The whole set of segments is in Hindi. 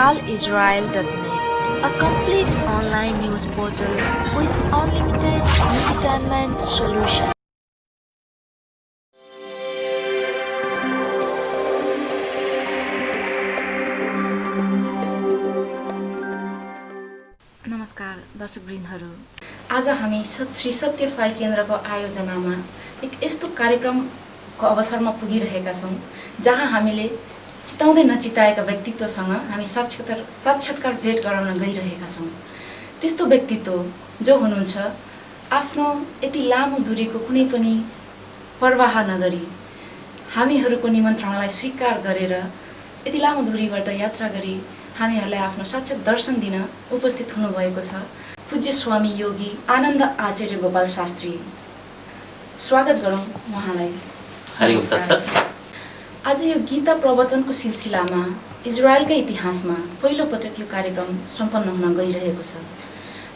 ALIsrael.net, a complete online news portal with unlimited entertainment solutions. नमस्कार दर्शकवृन्दहरू, आज हामी श्री सत्य साई केन्द्रको आयोजनामा एक यस्तो कार्यक्रमको अवसरमा पुगिरहेका छौँ जहाँ हामीले चिताउँदै नचिताएका व्यक्तित्वसँग हामी साक्षात्कार भेट गराउन गइरहेका छौँ। त्यस्तो व्यक्तित्व जो हुनुहुन्छ आफ्नो यति लामो दूरीको कुनै पनि परवाह नगरी हामीहरूको निमन्त्रणालाई स्वीकार गरेर यति लामो दूरीबाट यात्रा गरी हामीहरूलाई आफ्नो साक्षात दर्शन दिन उपस्थित हुनुभएको छ पूज्य स्वामी योगी आनन्द आचार्य गोपाल शास्त्री। स्वागत गरौँ उहाँलाई। आज यो गीता प्रवचनको सिलसिलामा इजरायलकै इतिहासमा पहिलो पटक यो कार्यक्रम सम्पन्न हुन गइरहेको छ।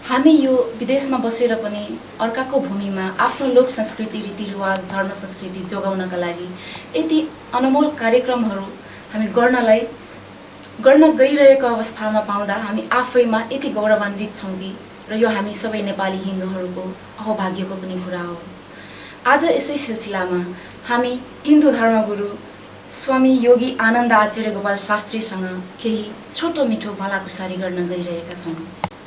हामी यो विदेशमा बसेर पनि अर्काको भूमिमा आफ्नो लोक संस्कृति रीतिरिवाज धर्म संस्कृति जोगाउनका लागि यति अनमोल कार्यक्रमहरू हामी गर्न गइरहेको अवस्थामा पाउँदा हामी आफैमा यति गौरवान्वित छौँ कि र यो हामी सबै नेपाली हिन्दूहरूको अहोभाग्यको पनि कुरा हो। आज यसै सिलसिलामा हामी हिन्दू धर्मगुरु स्वामी योगी आनन्द आचार्य गोपाल शास्त्रीसँग केही छोटो मिठो भलाकुसारी गर्न गइरहेका छौँ।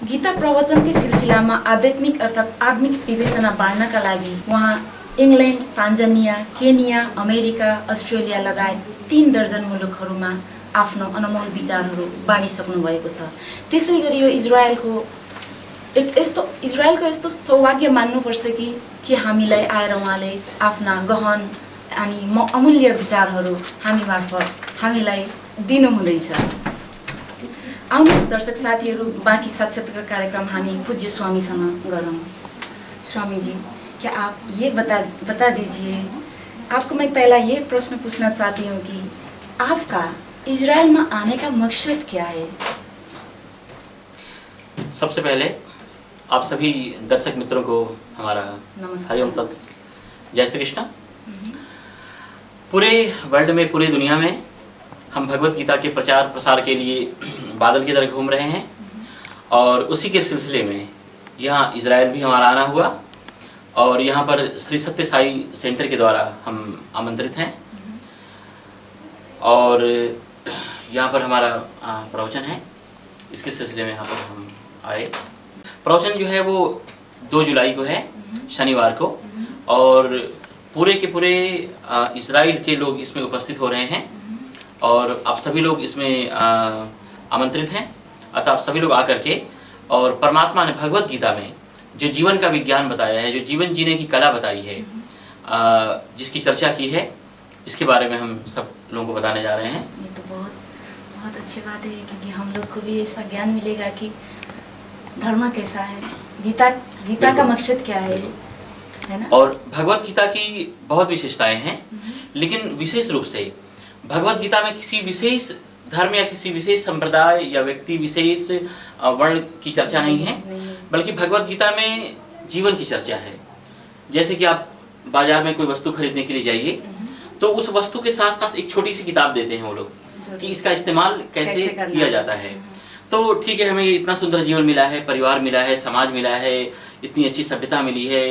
गीता प्रवचनकै सिलसिलामा आध्यात्मिक अर्थात् आत्मिक विवेचना बाँड्नका लागि उहाँ England, Tanzania, Kenya, America, Australia लगायत 3 दर्जन मुलुकहरूमा आफ्नो अनमोल विचारहरू बाँडिसक्नु भएको छ। त्यसैगरी यो इजरायलको यस्तो सौभाग्य मान्नुपर्छ कि हामीलाई आएर उहाँले आफ्ना गहन अनि अमूल्य विचारहरू हामी मार्फत हामीलाई दिनुहुँदैछ। आउनुहोस् दर्शक साथीहरू, बाँकी साक्षात्कार कार्यक्रम हामी पूज्य स्वामीसँग गरौँ। स्वामी जी, क्या आप ये बता दीजिए, आपको मैं पहला ये प्रश्न पूछना चाहती हूँ कि आपका इजराइल में आने का मकसद क्या है? सबसे पहले आप सभी दर्शक मित्रों को हमारा हरिओम तत् जय श्री कृष्ण। पूरे वर्ल्ड में, पूरे दुनिया में हम भगवत गीता के प्रचार प्रसार के लिए बादल की तरह घूम रहे हैं और उसी के सिलसिले में यहाँ इजराइल भी हमारा आना हुआ और यहाँ पर श्री सत्य साई सेंटर के द्वारा हम आमंत्रित हैं और यहाँ पर हमारा प्रवचन है। इसके सिलसिले में यहाँ पर हम आए। प्रवचन जो है वो 2 जुलाई को है, शनिवार को, और पूरे के पूरे इजराइल के लोग इसमें उपस्थित हो रहे हैं और आप सभी लोग इसमें आमंत्रित हैं। अतः आप सभी लोग आकर के और परमात्मा ने भगवत गीता में जो जीवन का विज्ञान बताया है, जो जीवन जीने की कला बताई है, जिसकी चर्चा की है, इसके बारे में हम सब लोगों को बताने जा रहे हैं। ये तो बहुत अच्छी बात है क्योंकि हम लोग को भी ऐसा ज्ञान मिलेगा कि धर्म कैसा है, गीता का मकसद क्या है ना। और भगवत गीता की बहुत विशेषताएं हैं, लेकिन विशेष रूप से भगवत गीता में किसी विशेष धर्म या किसी विशेष संप्रदाय या व्यक्ति विशेष वर्ण की चर्चा नहीं है, बल्कि भगवत गीता में जीवन की चर्चा है। जैसे कि आप बाजार में कोई वस्तु खरीदने के लिए जाइए तो उस वस्तु के साथ साथ एक छोटी सी किताब देते हैं वो लोग कि इसका इस्तेमाल कैसे किया जाता है। तो ठीक है, हमें इतना सुंदर जीवन मिला है, परिवार मिला है, समाज मिला है, इतनी अच्छी सभ्यता मिली है,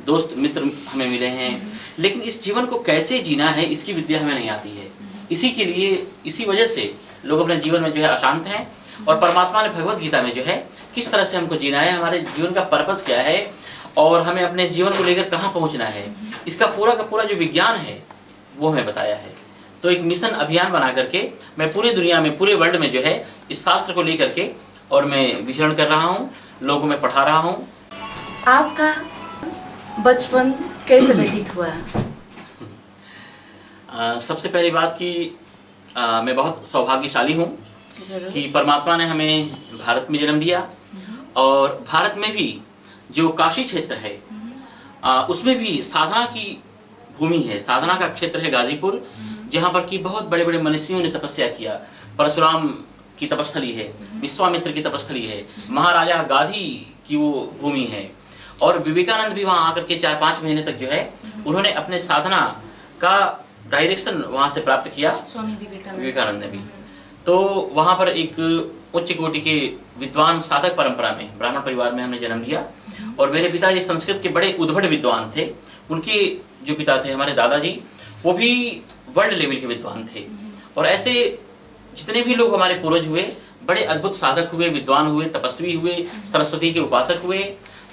दोस्त मित्र हमें मिले हैं, लेकिन इस जीवन को कैसे जीना है इसकी विद्या हमें नहीं आती है। इसी वजह से लोग अपने जीवन में जो है अशांत हैं और परमात्मा ने भगवत गीता में जो है किस तरह से हमको जीना है, हमारे जीवन का पर्पस क्या है और हमें अपने जीवन को लेकर कहाँ पहुँचना है, इसका पूरा का पूरा जो विज्ञान है वो हमें बताया है। तो एक मिशन अभियान बना करके मैं पूरी दुनिया में, पूरे वर्ल्ड में जो है इस शास्त्र को लेकर के और मैं विचरण कर रहा हूँ, लोगों को मैं पढ़ा रहा हूँ। आपका बचपन कैसे व्यतीत हुआ? सबसे पहली बात कि मैं बहुत सौभाग्यशाली हूँ कि परमात्मा ने हमें भारत में जन्म दिया और भारत में भी जो काशी क्षेत्र है उसमें भी साधना की भूमि है, साधना का क्षेत्र है गाजीपुर, जहाँ पर कि बहुत बड़े बड़े मनीषियों ने तपस्या किया। परशुराम की तपस्थली है, विश्वामित्र की तपस्थली है, महाराजा गाधी की वो भूमि है और विवेकानंद भी वहाँ आकर के 4-5 महीने तक जो है उन्होंने अपने साधना का डायरेक्शन वहाँ से प्राप्त किया, स्वामी विवेकानंद ने भी। तो वहाँ पर एक उच्च कोटि के विद्वान साधक परंपरा में ब्राह्मण परिवार में हमने जन्म लिया। और मेरे पिताजी संस्कृत के बड़े उद्भट विद्वान थे। उनके जो पिता थे हमारे दादाजी, वो भी वर्ल्ड लेवल के विद्वान थे। और ऐसे जितने भी लोग हमारे पूर्वज हुए, बड़े अद्भुत साधक हुए, विद्वान हुए, तपस्वी हुए, सरस्वती के उपासक हुए।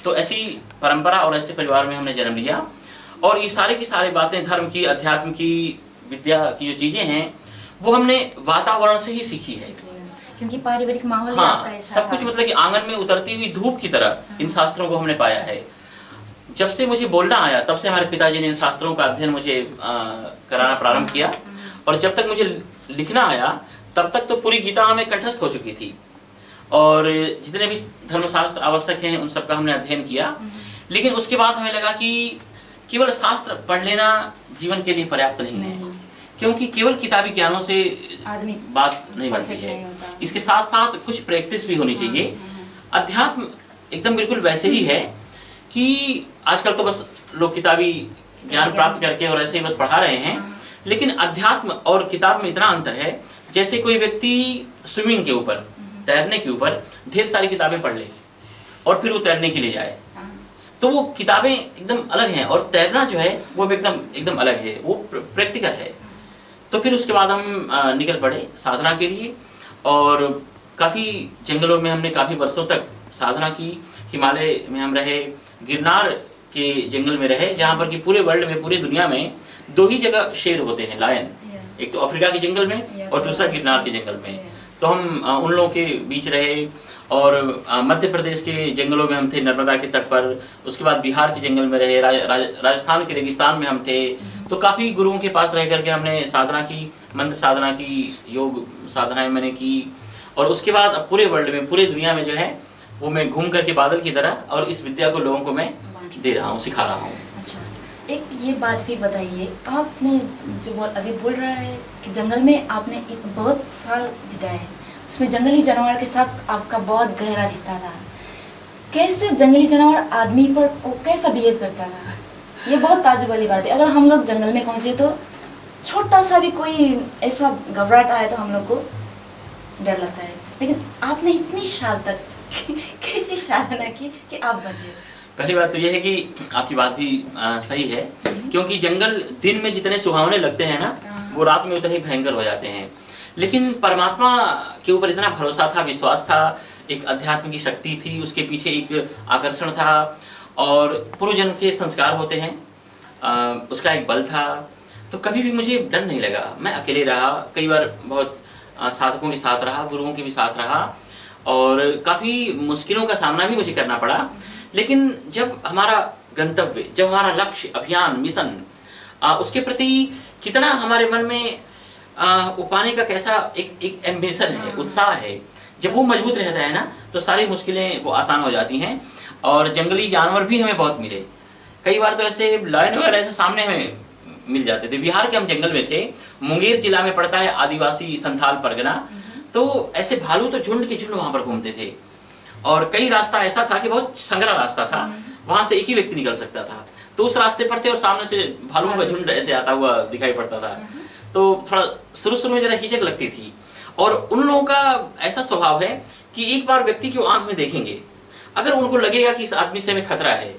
तो ऐसी परंपरा और ऐसे परिवार में हमने जन्म लिया। और ये सारे की सारी बातें धर्म की, अध्यात्म की, विद्या की जो चीजें हैं, वो हमने वातावरण से ही सीखी है। क्योंकि पारिवारिक माहौल ही आपका हाँ, ऐसा सब कुछ मतलब कि आंगन में उतरती हुई धूप की तरह इन शास्त्रों को हमने पाया है। जब से मुझे बोलना आया तब से हमारे पिताजी ने इन शास्त्रों का अध्ययन मुझे कराना प्रारंभ किया। और जब तक मुझे लिखना आया तब तक तो पूरी गीता हमें कंठस्थ हो चुकी थी। और जितने भी धर्मशास्त्र आवश्यक हैं उन सबका हमने अध्ययन किया। लेकिन उसके बाद हमें लगा कि केवल शास्त्र पढ़ लेना जीवन के लिए पर्याप्त नहीं है, क्योंकि केवल किताबी ज्ञानों से आदमी बात नहीं बनती है। इसके साथ साथ कुछ प्रैक्टिस भी होनी चाहिए। अध्यात्म एकदम बिल्कुल वैसे ही है कि आजकल तो बस लोग किताबी ज्ञान प्राप्त करके और ऐसे ही बस पढ़ा रहे हैं। लेकिन अध्यात्म और किताब में इतना अंतर है, जैसे कोई व्यक्ति स्विमिंग के ऊपर, तैरने के ऊपर ढेर सारी किताबें पढ़ ले और फिर वो तैरने के लिए जाए, तो वो किताबें एकदम अलग हैं और तैरना जो है वो एकदम अलग है, वो प्रैक्टिकल है। तो फिर उसके बाद हम निकल पड़े साधना के लिए। और काफ़ी जंगलों में हमने काफ़ी वर्षों तक साधना की। हिमालय में हम रहे, गिरनार के जंगल में रहे, जहाँ पर कि पूरे वर्ल्ड में, पूरी दुनिया में 2 ही जगह शेर होते हैं, लायन। एक तो अफ्रीका के जंगल में और दूसरा गिरनार के जंगल में। तो हम उन लोगों के बीच रहे। और मध्य प्रदेश के जंगलों में हम थे, नर्मदा के तट पर। उसके बाद बिहार के जंगल में रहे, राजस्थान के रेगिस्तान में हम थे। तो काफ़ी गुरुओं के पास रह करके हमने साधना की, मंत्र साधना की, योग साधनाएं मैंने की। और उसके बाद अब पूरे वर्ल्ड में, पूरी दुनिया में जो है वो मैं घूम करके बादल की तरह और इस विद्या को लोगों को मैं दे रहा हूँ, सिखा रहा हूँ। अच्छा, एक ये बात भी बताइए, आपने जो अभी बोल रहा है कि जंगल में आपने बहुत साल बिताए हैं, उसमें जंगली जानवर के साथ आपका बहुत गहरा रिश्ता रहा। कैसे जंगली जानवर आदमी पर कैसा बिहेव करता रहा, ये बहुत ताज्जुब वाली बात है। अगर हम लोग जंगल में पहुंचे तो छोटा सा भी कोई ऐसा घबराहट आए तो हम लोग को डर लगता है, लेकिन आपने इतनी साल तक कैसी साधना की कि आप बचे? पहली बात तो यह है कि आपकी बात भी सही है, क्योंकि जंगल दिन में जितने सुहावने लगते हैं ना, वो रात में उतने ही भयंकर हो जाते हैं। लेकिन परमात्मा के ऊपर इतना भरोसा था, विश्वास था, एक अध्यात्म की शक्ति थी, उसके पीछे एक आकर्षण था और पूर्वजन्म के संस्कार होते हैं, उसका एक बल था। तो कभी भी मुझे डर नहीं लगा। मैं अकेले रहा, कई बार बहुत साधकों के साथ रहा, गुरुओं के भी साथ रहा और काफ़ी मुश्किलों का सामना भी मुझे करना पड़ा। लेकिन जब हमारा गंतव्य, जब हमारा लक्ष्य, अभियान, मिशन, उसके प्रति कितना हमारे मन में वो पाने का कैसा एक एम्बिशन है, उत्साह है, जब वो मजबूत रहता है ना, तो सारी मुश्किलें वो आसान हो जाती हैं। और जंगली जानवर भी हमें बहुत मिले। कई बार तो ऐसे लायन वगैरह ऐसे सामने हमें मिल जाते थे। बिहार के हम जंगल में थे, मुंगेर जिला में पड़ता है आदिवासी संथाल परगना। तो ऐसे भालू तो झुंड के झुंड वहाँ पर घूमते थे और कई रास्ता ऐसा था कि बहुत संगरा रास्ता था, वहाँ से एक ही व्यक्ति निकल सकता था। तो उस रास्ते पर थे और सामने से भालुओं का झुंड ऐसे आता हुआ दिखाई पड़ता था। तो थोड़ा शुरू में जरा हिचक लगती थी। और उन लोगों का ऐसा स्वभाव है कि एक बार व्यक्ति की आंख में देखेंगे, अगर उनको लगेगा कि इस आदमी से हमें खतरा है,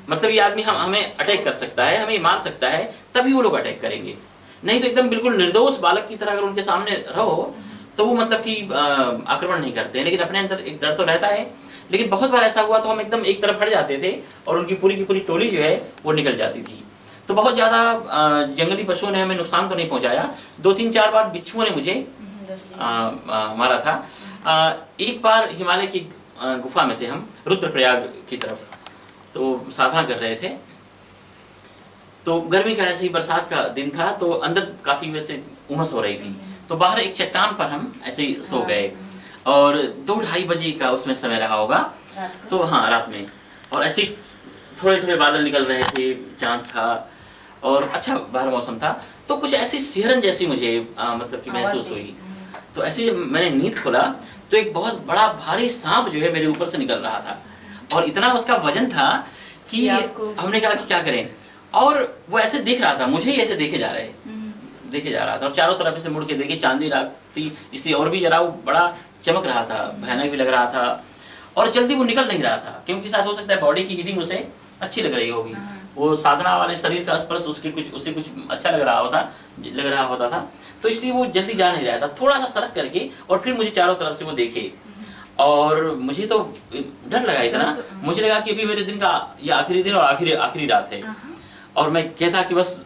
मतलब ये आदमी हमें अटैक कर सकता है, हमें मार सकता है, तभी वो लोग अटैक करेंगे। नहीं तो एकदम बिल्कुल निर्दोष बालक की तरह अगर उनके सामने रहो तो वो मतलब कि आक्रमण नहीं करते हैं। लेकिन अपने अंदर एक डर तो रहता है। लेकिन बहुत बार ऐसा हुआ तो हम एकदम एक तरफ हट जाते थे और उनकी पूरी की पूरी टोली जो है वो निकल जाती थी। तो बहुत ज़्यादा जंगली पशुओं ने हमें नुकसान तो नहीं पहुंचाया। 2-3-4 बार बिच्छुओं ने मुझे मारा था। एक बार हिमालय की गुफा में थे हम, रुद्रप्रयाग की तरफ, तो साधना कर रहे थे। तो गर्मी का ऐसे ही बरसात का दिन था, तो अंदर काफ़ी वैसे उमस हो रही थी। तो बाहर एक चट्टान पर हम ऐसे ही सो गए और 2-2:30 बजे का उसमें समय रहा होगा। तो हाँ, रात में। और ऐसे थोड़े थोड़े बादल निकल रहे थे, चाँद था और अच्छा बाहर मौसम था। तो कुछ ऐसी सिहरन जैसी मुझे मतलब कि महसूस हुई। तो ऐसे जब मैंने नींद खोला तो एक बहुत बड़ा भारी सांप जो है मेरे ऊपर से निकल रहा था और इतना उसका वजन था कि हमने कहा कि क्या करें। और वो ऐसे देख रहा था, मुझे ही ऐसे देखे जा रहा था और चारों तरफ से मुड़ के देखे, चांदनी रात थी इसलिए और भी जरा वो बड़ा चमक रहा था, भयानक भी लग रहा था, और जल्दी वो निकल नहीं रहा था, क्योंकि शायद हो सकता है बॉडी की हीटिंग उसे अच्छी लग रही होगी, वो साधना वाले शरीर का स्पर्श उसे कुछ अच्छा लग रहा होता था, तो इसलिए वो जल्दी जा नहीं रहा था। थोड़ा सा सरक करके और फिर मुझे चारों तरफ से वो देखे, और मुझे तो डर लगा इतना, मुझे लगा कि अभी मेरे दिन का ये आखिरी दिन और आखिरी रात है, और मैं कहता कि बस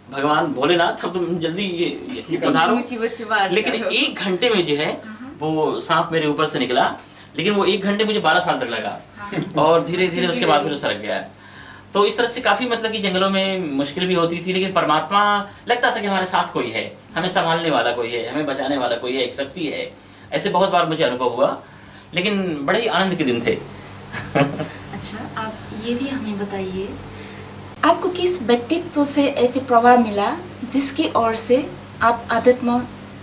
भगवान भोलेनाथ अब तुम जल्दी ये उधारो। लेकिन 1 घंटे में जो है वो सांप मेरे ऊपर से निकला, लेकिन वो 1 घंटे मुझे 12 साल तक लगा, और धीरे धीरे उसके बाद फिर सरक गया। तो इस तरह से काफी मतलब कि जंगलों में मुश्किल भी होती थी, लेकिन परमात्मा लगता था कि हमारे साथ कोई है, हमें संभालने वाला कोई है, हमें बचाने वाला कोई है, एक शक्ति है। ऐसे बहुत बार मुझे अनुभव हुआ, लेकिन बड़े ही आनंद के दिन थे। अच्छा, आप ये भी हमें बताइए, आपको किस व्यक्तित्व से ऐसे प्रभाव मिला जिसकी ओर से आप आध्यात्म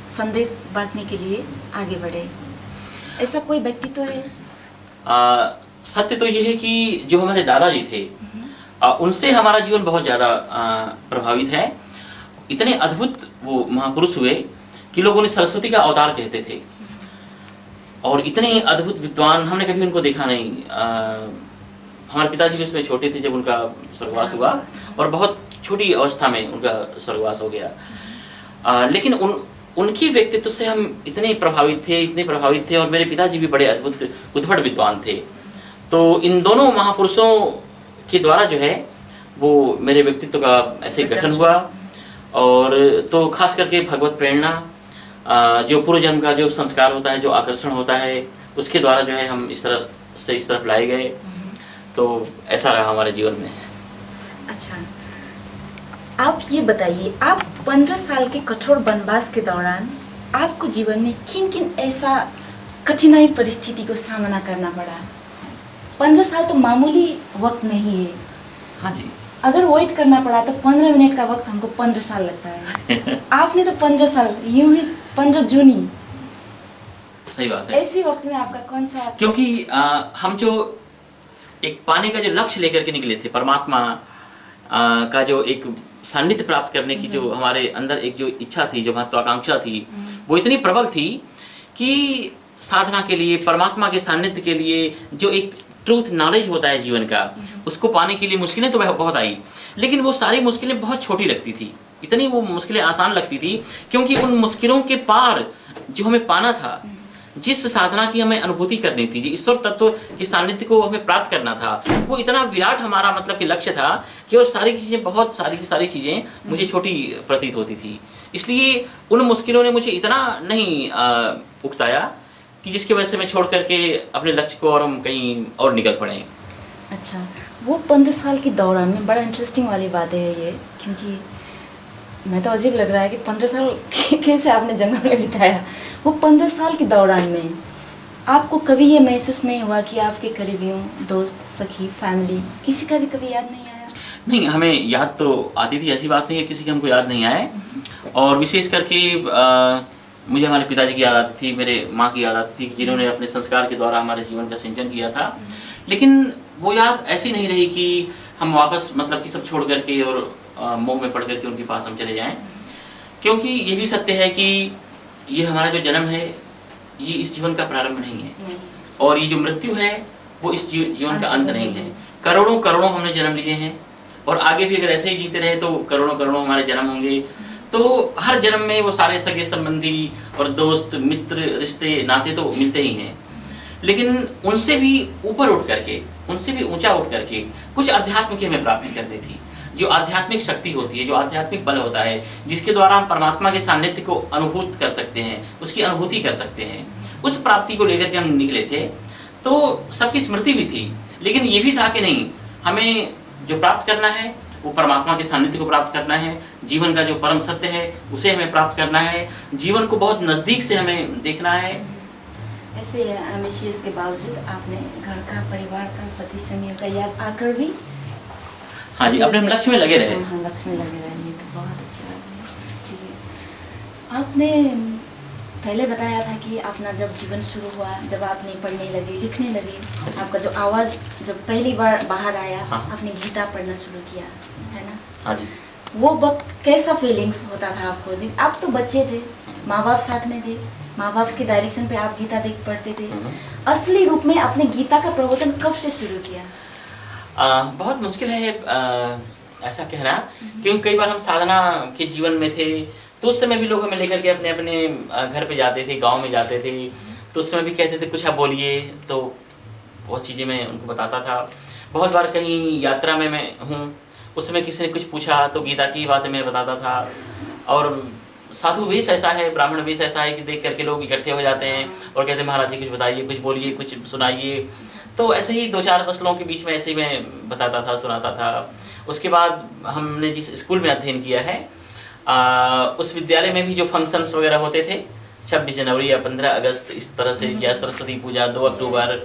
संदेश बांटने के लिए आगे बढ़े? ऐसा कोई व्यक्तित्व है? सत्य तो ये है कि जो हमारे दादाजी थे, उनसे हमारा जीवन बहुत ज़्यादा प्रभावित है। इतने अद्भुत वो महापुरुष हुए कि लोग उन्हें सरस्वती का अवतार कहते थे, और इतने अद्भुत विद्वान हमने कभी उनको देखा नहीं। हमारे पिताजी भी उसमें छोटे थे जब उनका स्वर्गवास हुआ, और बहुत छोटी अवस्था में उनका स्वर्गवास हो गया। लेकिन उनके व्यक्तित्व से हम इतने प्रभावित थे, और मेरे पिताजी भी बड़े अद्भुत उद्भट विद्वान थे। तो इन दोनों महापुरुषों के द्वारा जो है वो मेरे व्यक्तित्व का ऐसे गठन हुआ, और तो खास करके भगवत प्रेरणा, जो पूर्व जन्म का जो संस्कार होता है, जो आकर्षण होता है, उसके द्वारा जो है हम इस तरफ लाए गए। तो ऐसा रहा हमारे जीवन में। अच्छा, आप ये बताइए, आप 15 साल के कठोर वनवास के दौरान आपको जीवन में किन ऐसा कठिनाई परिस्थिति को सामना करना पड़ा? 15 साल तो मामूली वक्त नहीं है। हाँ जी। अगर वेट करना पड़ा तो 15 मिनट का वक्त हमको 15 साल लगता है। आपने तो 15 साल, यूं ही 15 जूनी। सही बात है। ऐसी वक्त में आपका कौन सा? क्योंकि हम जो एक पाने का जो लक्ष्य लेकर के निकले थे, परमात्मा का जो एक सान्निध्य प्राप्त करने की जो हमारे अंदर एक जो इच्छा थी, जो महत्वाकांक्षा थी, वो इतनी प्रबल थी कि साधना के लिए, परमात्मा के सान्निध्य के लिए जो एक ट्रूथ नॉलेज होता है जीवन का, उसको पाने के लिए मुश्किलें तो बहुत आई, लेकिन वो सारी मुश्किलें बहुत छोटी लगती थी। इतनी वो मुश्किलें आसान लगती थी, क्योंकि उन मुश्किलों के पार जो हमें पाना था, जिस साधना की हमें अनुभूति करनी थी, जिस ईश्वर तत्व के सानिध्य को हमें प्राप्त करना था, वो इतना विराट हमारा मतलब कि लक्ष्य था कि और सारी चीज़ें, बहुत सारी चीज़ें मुझे छोटी प्रतीत होती थी। इसलिए उन मुश्किलों ने मुझे इतना नहीं उकताया कि जिसकी वजह से मैं छोड़ करके अपने लक्ष्य को और हम कहीं और निकल पड़े। अच्छा, वो 15 साल के दौरान में बड़ा इंटरेस्टिंग वाली बात है ये, क्योंकि मैं तो अजीब लग रहा है कि 15 साल कैसे आपने जंगल में बिताया। वो 15 साल के दौरान में आपको कभी ये महसूस नहीं हुआ कि आपके करीबियों, दोस्त, सखी, फैमिली, किसी का भी कभी याद नहीं आया? नहीं, हमें याद तो आती थी, ऐसी बात नहीं है किसी के हमको याद नहीं आए। और विशेष करके मुझे हमारे पिताजी की याद आती थी, मेरे माँ की याद आती थी, जिन्होंने अपने संस्कार के द्वारा हमारे जीवन का सिंचन किया था। लेकिन वो याद ऐसी नहीं रही कि हम वापस मतलब कि सब छोड़ करके और मुंह में पड़ करके उनके पास हम चले जाएं, क्योंकि ये भी सत्य है कि ये हमारा जो जन्म है, ये इस जीवन का प्रारंभ नहीं है, और ये जो मृत्यु है वो इस जीवन का अंत नहीं है। करोड़ों हमने जन्म लिए हैं, और आगे भी अगर ऐसे ही जीते रहे तो करोड़ों हमारे जन्म होंगे। तो हर जन्म में वो सारे सगे संबंधी और दोस्त, मित्र, रिश्ते, नाते तो मिलते ही हैं, लेकिन उनसे भी ऊपर उठ करके, उनसे भी ऊंचा उठ करके कुछ अध्यात्म की हमें प्राप्ति करनी थी। जो आध्यात्मिक शक्ति होती है, जो आध्यात्मिक बल होता है, जिसके द्वारा हम परमात्मा के सान्निध्य को अनुभूत कर सकते हैं, उसकी अनुभूति कर सकते हैं, उस प्राप्ति को लेकर के हम निकले थे। तो सबकी स्मृति भी थी, लेकिन ये भी था कि नहीं, हमें जो प्राप्त करना है वो परमात्मा के सान्निध्य को प्राप्त करना है, जीवन का जो परम सत्य है उसे हमें प्राप्त करना है, जीवन को बहुत नज़दीक से हमें देखना है। ऐसे एम्बिशियस के बावजूद आपने घर का, परिवार का, सती समय का याद आकर भी हाँ जी, अपने लक्ष्य में लगे रहे। हाँ, लक्ष्य में लगे रहे, तो बहुत अच्छी बात है। ठीक है, आपने पहले बताया था कि अपना जब जीवन शुरू हुआ, जब आपने पढ़ने लगे, लिखने लगे, आपका जो आवाज़ जब पहली बार बाहर आया, हाँ। आपने गीता पढ़ना शुरू किया, है ना? हाँ जी। वो वक्त कैसा फीलिंग्स होता था आपको? जी, आप तो बच्चे थे, माँ बाप साथ में थे, माँ बाप के डायरेक्शन पे आप गीता देख पढ़ते थे। असली रूप में आपने गीता का प्रवचन कब से शुरू किया? बहुत मुश्किल है ऐसा कहना, क्योंकि कई बार हम साधना के जीवन में थे तो उस समय भी लोग हमें लेकर के अपने अपने घर पे जाते थे, गांव में जाते थे, तो उस समय भी कहते थे कुछ आप बोलिए, तो बहुत चीज़ें मैं उनको बताता था। बहुत बार कहीं यात्रा में मैं हूँ, उस समय किसी ने कुछ पूछा तो गीता की बातें मैं बताता था। और साधु वेश ऐसा है, ब्राह्मण वेश ऐसा है कि देख करके लोग इकट्ठे हो जाते हैं और कहते हैं महाराज जी कुछ बताइए, कुछ बोलिए, कुछ सुनाइए। तो ऐसे ही 2-4 फसलों के बीच में ऐसे ही मैं बताता था, सुनाता था। उसके बाद हमने जिस स्कूल में अध्ययन किया है उस विद्यालय में भी जो फंक्शंस वगैरह होते थे 26 जनवरी या 15 अगस्त इस तरह से, या सरस्वती पूजा 2 अक्टूबर,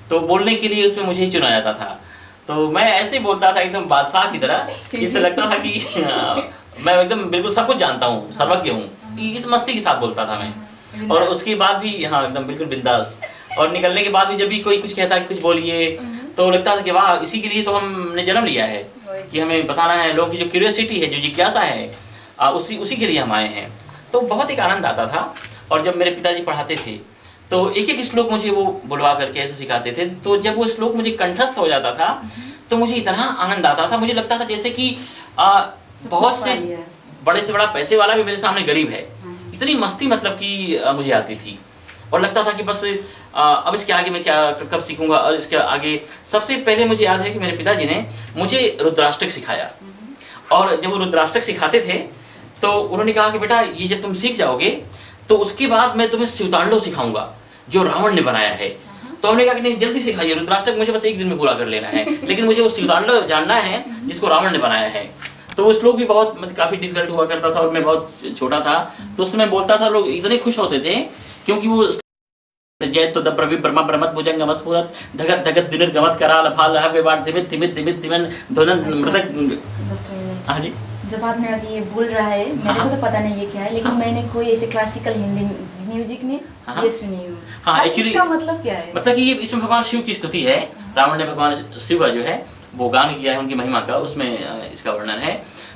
तो बोलने के लिए उसमें मुझे ही चुना जाता था। तो मैं ऐसे ही बोलता था एकदम बादशाह की तरह, इससे लगता था कि मैं एकदम बिल्कुल सब कुछ जानता हूँ, सर्वज्ञ हूँ, इस मस्ती के साथ बोलता था मैं। और उसके बाद भी हाँ एकदम बिल्कुल बिंदास। और निकलने के बाद भी जब भी कोई कुछ कहता कि कुछ बोलिए तो लगता था कि वाह, इसी के लिए तो हमने जन्म लिया है कि हमें बताना है। लोगों की जो क्यूरियोसिटी है, जो जिज्ञासा है, उसी के लिए हम आए हैं। तो बहुत एक आनंद आता था। और जब मेरे पिताजी पढ़ाते थे तो एक एक श्लोक मुझे वो बुलवा करके ऐसे सिखाते थे, तो जब वो श्लोक मुझे कंठस्थ हो जाता था तो मुझे इतना आनंद आता था, मुझे लगता था जैसे कि बहुत से बड़े से बड़ा पैसे वाला भी मेरे सामने गरीब है। इतनी मस्ती मतलब कि मुझे आती थी और लगता था कि बस अब इसके आगे मैं क्या कब सीखूंगा। और इसके आगे सबसे पहले मुझे याद है कि मेरे पिताजी ने मुझे रुद्राष्टक सिखाया। और जब वो रुद्राष्टक सिखाते थे तो उन्होंने कहा कि बेटा ये जब तुम सीख जाओगे तो उसके बाद मैं तुम्हें शिवतांडव सिखाऊंगा जो रावण ने बनाया है। तो हमने कहा कि नहीं, जल्दी सिखाइए, रुद्राष्टक मुझे बस 1 दिन में पूरा कर लेना है, लेकिन मुझे वो शिवतांडव जानना है जिसको रावण ने बनाया है। तो वो श्लोक भी बहुत मतलब काफ़ी डिफिकल्ट हुआ करता था और मैं बहुत छोटा था, तो उसमें बोलता था, लोग इतने खुश होते थे क्योंकि वो जय तो दब्रवि ब्रह्म ब्रह्मत भुजंगम स्फुरत धगत धगत दिनर गमत कराल फाल हवे बाण धिमित धिमित धिमित धिमन ध्वनन मृदक। हाँ जी, जब आपने अभी ये बोल रहा है, मेरे को तो पता नहीं ये क्या है, लेकिन मैंने कोई ऐसे क्लासिकल हिंदी म्यूजिक में ये सुनी हूँ। हाँ, एक्चुअली इसका मतलब क्या है? मतलब कि ये इसमें भगवान शिव की स्तुति है। रावण ने भगवान शिव का जो है वो गान किया है, उनकी महिमा का, उसमें इसका वर्णन है।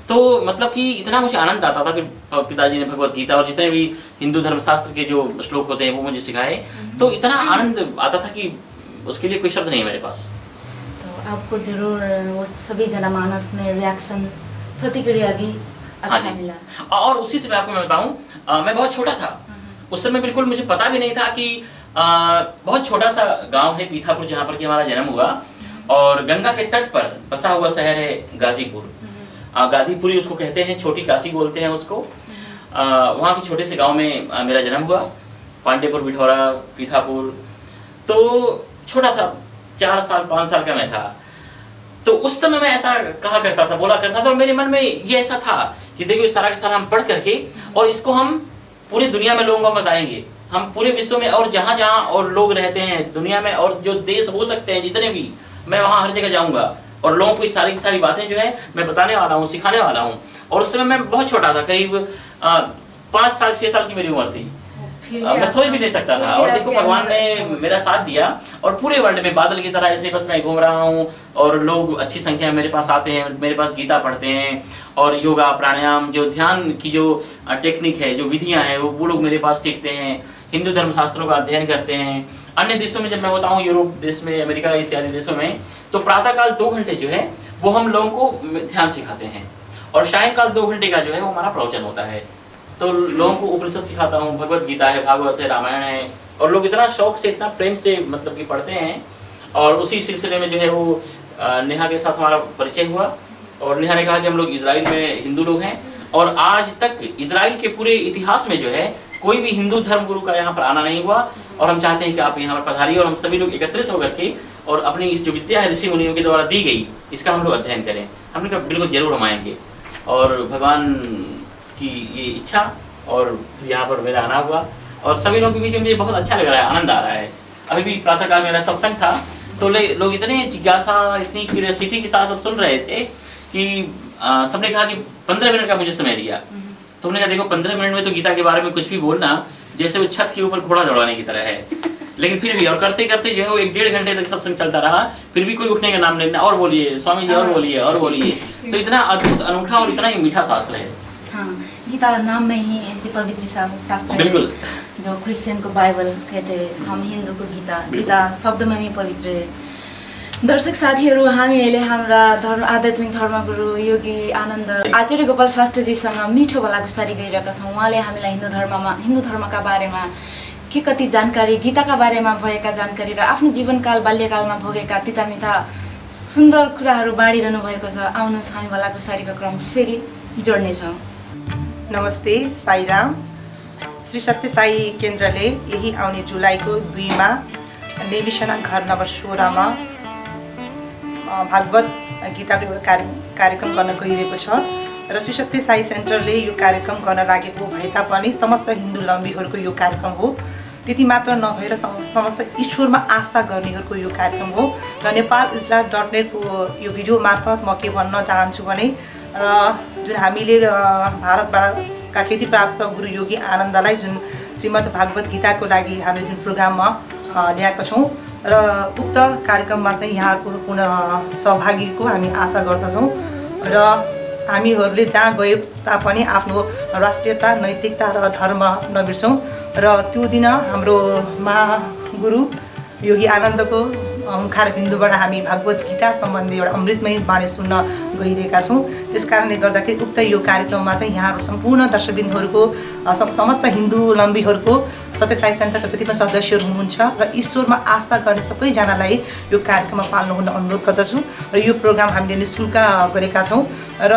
तो मतलब कि इतना मुझे आनंद आता था कि पिताजी ने भगवत गीता और जितने भी हिंदू धर्मशास्त्र के जो श्लोक होते हैं वो मुझे सिखाए, तो इतना आनंद आता था कि उसके लिए कोई शब्द नहीं मेरे पास। तो आपको जरूर वो सभी जनमानस में रिएक्शन, प्रतिक्रिया भी अच्छा मिला। और उसी से मैं आपको मैं बताऊं, मैं बहुत छोटा था उस समय, बिल्कुल मुझे पता भी नहीं था कि बहुत छोटा सा गांव है पीथापुर जहाँ पर कि हमारा जन्म हुआ, और गंगा के तट पर बसा हुआ शहर है गाजीपुर। गाजीपुरी उसको कहते हैं, छोटी काशी बोलते हैं उसको। वहाँ के छोटे से गांव में मेरा जन्म हुआ, पांडेपुर, बिठौरा, पीथापुर। तो छोटा था, 4 साल 5 साल का मैं था। तो उस समय मैं ऐसा कहा करता था, बोला करता था, और मेरे मन में ये ऐसा था कि देखिए सारा का सारा हम पढ़ करके और इसको हम पूरी दुनिया में लोगों को बताएंगे, हम पूरे विश्व में और जहाँ जहाँ और लोग रहते हैं दुनिया में और जो देश हो सकते हैं जितने भी, मैं वहाँ हर जगह जाऊँगा और लोगों को सारी की सारी बातें जो है मैं बताने वाला हूँ, सिखाने वाला हूँ। और उस समय मैं बहुत छोटा था, करीब 5 साल 6 साल की मेरी उम्र थी। मैं सोच भी नहीं सकता था। और देखो भगवान ने मेरा साथ दिया और पूरे वर्ल्ड में बादल की तरह ऐसे बस मैं घूम रहा हूँ और लोग अच्छी संख्या में मेरे पास आते हैं, मेरे पास गीता पढ़ते हैं और योगा प्राणायाम जो ध्यान की जो टेक्निक है, जो विधियाँ हैं वो लोग मेरे पास सीखते हैं, हिंदू धर्मशास्त्रों का अध्ययन करते हैं। अन्य देशों में जब मैं होता हूँ, यूरोप देश में, अमेरिका इत्यादि देशों में, तो प्रातःकाल 2 घंटे जो है वो हम लोगों को ध्यान सिखाते हैं और सायंकाल 2 घंटे का जो है वो हमारा प्रवचन होता है। तो लोगों को उपनिषद सिखाता हूँ, भगवत गीता है, भागवत है, रामायण है, और लोग इतना शौक से, इतना प्रेम से मतलब कि पढ़ते हैं। और उसी सिलसिले में जो है वो नेहा के साथ हमारा परिचय हुआ और नेहा ने कहा कि हम लोग इजराइल में हिंदू लोग हैं और आज तक इजराइल के पूरे इतिहास में जो है कोई भी हिंदू धर्म गुरु का यहाँ पर आना नहीं हुआ और हम चाहते हैं कि आप यहाँ पर पधारिए और हम सभी लोग एकत्रित होकर के और अपनी इस जो विद्या है ऋषि मुनियों के द्वारा दी गई इसका हम लोग अध्ययन करें। हमने कहा बिल्कुल जरूर हम आएंगे और भगवान की ये इच्छा और यहाँ पर मेरा आना हुआ और सभी लोगों के बीच में मुझे बहुत अच्छा लग रहा है, आनंद आ रहा है। अभी भी प्रातःकाल मेरा सत्संग था तो लोग इतने जिज्ञासा, इतनी क्यूरियोसिटी के साथ सब सुन रहे थे कि सबने कहा कि 15 मिनट का मुझे समय दिया। तो हमने कहा देखो 15 मिनट में तो गीता के बारे में कुछ भी बोलना जैसे वो छत के ऊपर घोड़ा दौड़ाने की तरह है, लेकिन फिर भी और करते करते जो है वो 1-1.5 घंटे तक सत्संग चलता रहा, फिर भी कोई उठने का नाम नहीं, और बोलिए स्वामी जी, और बोलिए और बोलिए। तो इतना अद्भुत, अनूठा और इतना ही मीठा शास्त्र है। हाँ, गीता नाम में ही ऐसे पवित्र शास्त्र है। बिल्कुल। जो क्रिश्चियन को बाइबल कहते हैं, हम हिंदू को गीता, गीता शब्द में भी पवित्र है। दर्शक साथीहरू, हामी अहिले हाम्रा आध्यात्मिक धर्मगुरु योगी आनन्द आचार्य गोपाल शास्त्रीजीसँग मिठो भलाकुसारी गरिरहेका छौँ। उहाँले हामीलाई हिन्दू धर्मका बारेमा के कति जानकारी, गीताका बारेमा भएका जानकारी र आफ्नो जीवनकाल बाल्यकालमा भोगेका तितामिठा सुन्दर कुराहरू बाँडिरहनु भएको छ। आउनुहोस् हामी भलाकुसारीको क्रम फेरि जोड्नेछौँ। नमस्ते, साईराम। श्री सत्य साई केन्द्रले यही आउने जुलाईको 2 नेविसना घर नम्बर 16 मा भागवत गीताको एउटा कार्यक्रम गर्न गइरहेको छ र श्री सत्य साई सेन्टरले यो कार्यक्रम गर्न लागेको भए तापनि समस्त हिन्दू लम्बीहरूको यो कार्यक्रम हो। त्यति मात्र नभएर समस्त ईश्वरमा आस्था गर्नेहरूको यो कार्यक्रम हो र नेपाल-islam.net को यो भिडियो मार्फत म के भन्न चाहन्छु भने र जुन हामीले भारतबाट ख्याति प्राप्त गुरु योगी आनन्दलाई जुन श्रीमद् भागवत गीताको लागि हामीले जुन प्रोग्राममा ल्याएका छौँ र उक्त कार्यक्रममा चाहिँ यहाँहरूको पुनः सहभागीको हामी आशा गर्दछौँ र हामीहरूले जहाँ गए तापनि आफ्नो राष्ट्रियता, नैतिकता र धर्म नबिर्सौँ र त्यो दिन हाम्रो महागुरु योगी आनन्दको मुखार बिन्दुबाट हामी भागवत गीता सम्बन्धी एउटा अमृतमय बाणी सुन्न गइरहेका छौँ। त्यस कारणले गर्दाखेरि उक्त यो कार्यक्रममा चाहिँ यहाँहरू सम्पूर्ण दर्शकबिन्दुहरूको समस्त हिन्दू लम्बीहरूको सत्य साई सेन्टरका जति पनि सदस्यहरू हुनुहुन्छ र ईश्वरमा आस्था गर्ने सबैजनालाई यो कार्यक्रममा पाल्नु हुन अनुरोध गर्दछु र यो प्रोग्राम हामीले निःशुल्क गरेका छौँ र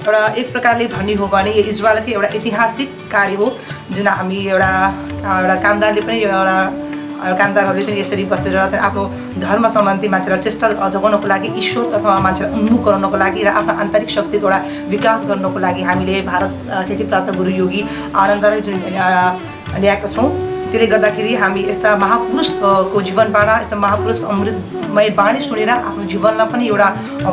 एउटा एक प्रकारले भन्ने हो भने यो इजरायलकै एउटा ऐतिहासिक कार्य हो जुन हामी एउटा कामदारले पनि कामदारहरूले चाहिँ यसरी बसेर चाहिँ आफ्नो धर्म सम्बन्धी मान्छेलाई चेष्टा जगाउनको लागि ईश्वरतर्फ मान्छेलाई उन्मुख गराउनको लागि र आफ्नो आन्तरिक शक्तिको एउटा विकास गर्नको लागि हामीले भारत ख्याति प्राप्त गुरु योगी आनन्दलाई जुन ल्याएका छौँ। त्यसले गर्दाखेरि हामी यस्ता महापुरुषको जीवनबाट यस्ता महापुरुषको अमृतमय बाणी सुनेर आफ्नो जीवनलाई पनि एउटा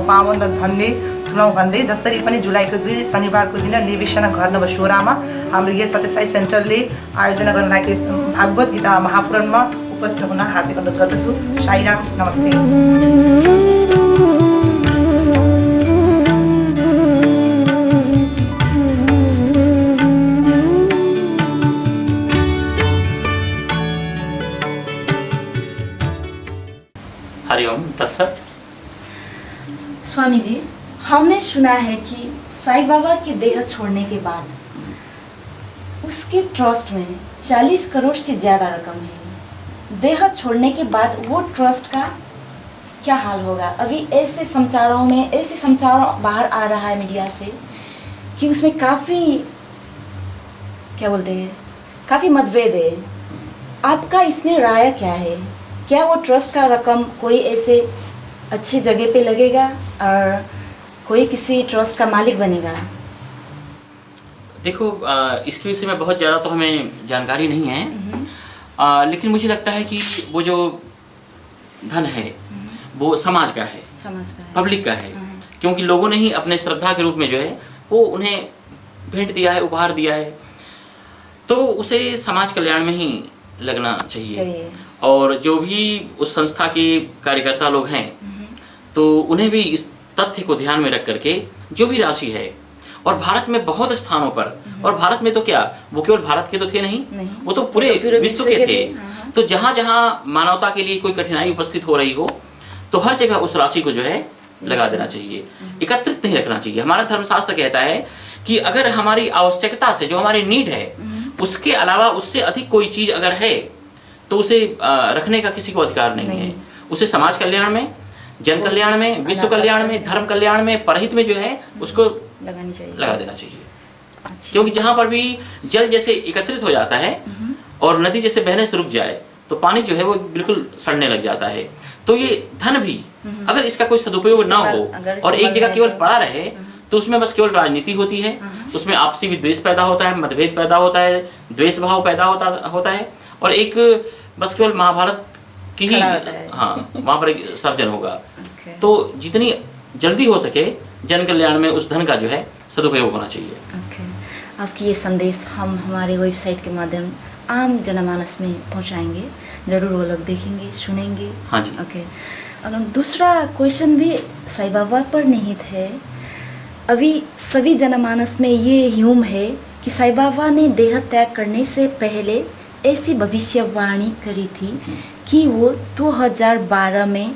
पावन र धन्य तुलाउँ भन्दै जसरी पनि जुलाईको 2 शनिबारको दिन नेविसना घर नम्बर 16 मा हाम्रो यस सत्य साई सेन्टरले आयोजना गर्न लागेको भागवत गीता महापुराणमा उपस्थित हुन हार्दिक अनुरोध गर्दछु। साईराम, नमस्ते। हरिओम तत्सत। स्वामी जी, हमने सुना है कि साईं बाबा के देह छोड़ने के बाद उसके ट्रस्ट में 40 करोड़ से ज़्यादा रकम है। देह छोड़ने के बाद वो ट्रस्ट का क्या हाल होगा? अभी ऐसे समाचार बाहर आ रहा है मीडिया से कि उसमें काफ़ी मतभेद है। आपका इसमें राय क्या है? क्या वो ट्रस्ट का रकम कोई ऐसे अच्छी जगह पे लगेगा और कोई किसी ट्रस्ट का मालिक बनेगा? देखो, इसके विषय में बहुत ज़्यादा तो हमें जानकारी नहीं है, लेकिन मुझे लगता है कि वो जो धन है वो समाज का है, पब्लिक का है, क्योंकि लोगों ने ही अपने श्रद्धा के रूप में जो है वो उन्हें भेंट दिया है, उपहार दिया है, तो उसे समाज कल्याण में ही लगना चाहिए। और जो भी उस संस्था के कार्यकर्ता लोग हैं तो उन्हें भी इस तथ्य को ध्यान में रख करके जो भी राशि है, और भारत में बहुत स्थानों पर, और भारत में तो क्या, वो केवल भारत के तो थे नहीं, वो तो पूरे विश्व के थे। तो जहाँ जहाँ मानवता के लिए कोई कठिनाई उपस्थित हो रही हो तो हर जगह उस राशि को जो है लगा देना चाहिए, एकत्रित नहीं रखना चाहिए। हमारा धर्मशास्त्र कहता है कि अगर हमारी आवश्यकता से, जो हमारी नीड है, उसके अलावा उससे अधिक कोई चीज़ अगर है तो उसे रखने का किसी को अधिकार नहीं है। उसे समाज कल्याण में, जन कल्याण में, विश्व कल्याण में, धर्म कल्याण में, परहित में जो है उसको लगा देना चाहिए। क्योंकि जहाँ पर भी जल जैसे एकत्रित हो जाता है और नदी जैसे बहने से रुक जाए तो पानी जो है वो बिल्कुल सड़ने लग जाता है। तो ये धन भी अगर इसका कोई सदुपयोग ना हो और एक जगह केवल पड़ा रहे तो उसमें बस केवल राजनीति होती है, उसमें आपसी विद्वेष पैदा होता है, मतभेद पैदा होता है, द्वेष भाव पैदा होता है, और एक बस केवल महाभारत की ही वहाँ पर एक सर्जन होगा। तो जितनी जल्दी हो सके जन कल्याण में उस धन का जो है सदुपयोग होना चाहिए। आपकी ये संदेश हम हमारे वेबसाइट के माध्यम आम जनमानस में पहुंचाएंगे, जरूर वो लोग देखेंगे, सुनेंगे। हाँ जी। और दूसरा क्वेश्चन भी साईं बाबा पर निहित है। अभी सभी जनमानस में ये ह्यूम है कि साईं बाबा ने देह त्याग करने से पहले ऐसी भविष्यवाणी करी थी कि वो 2012 में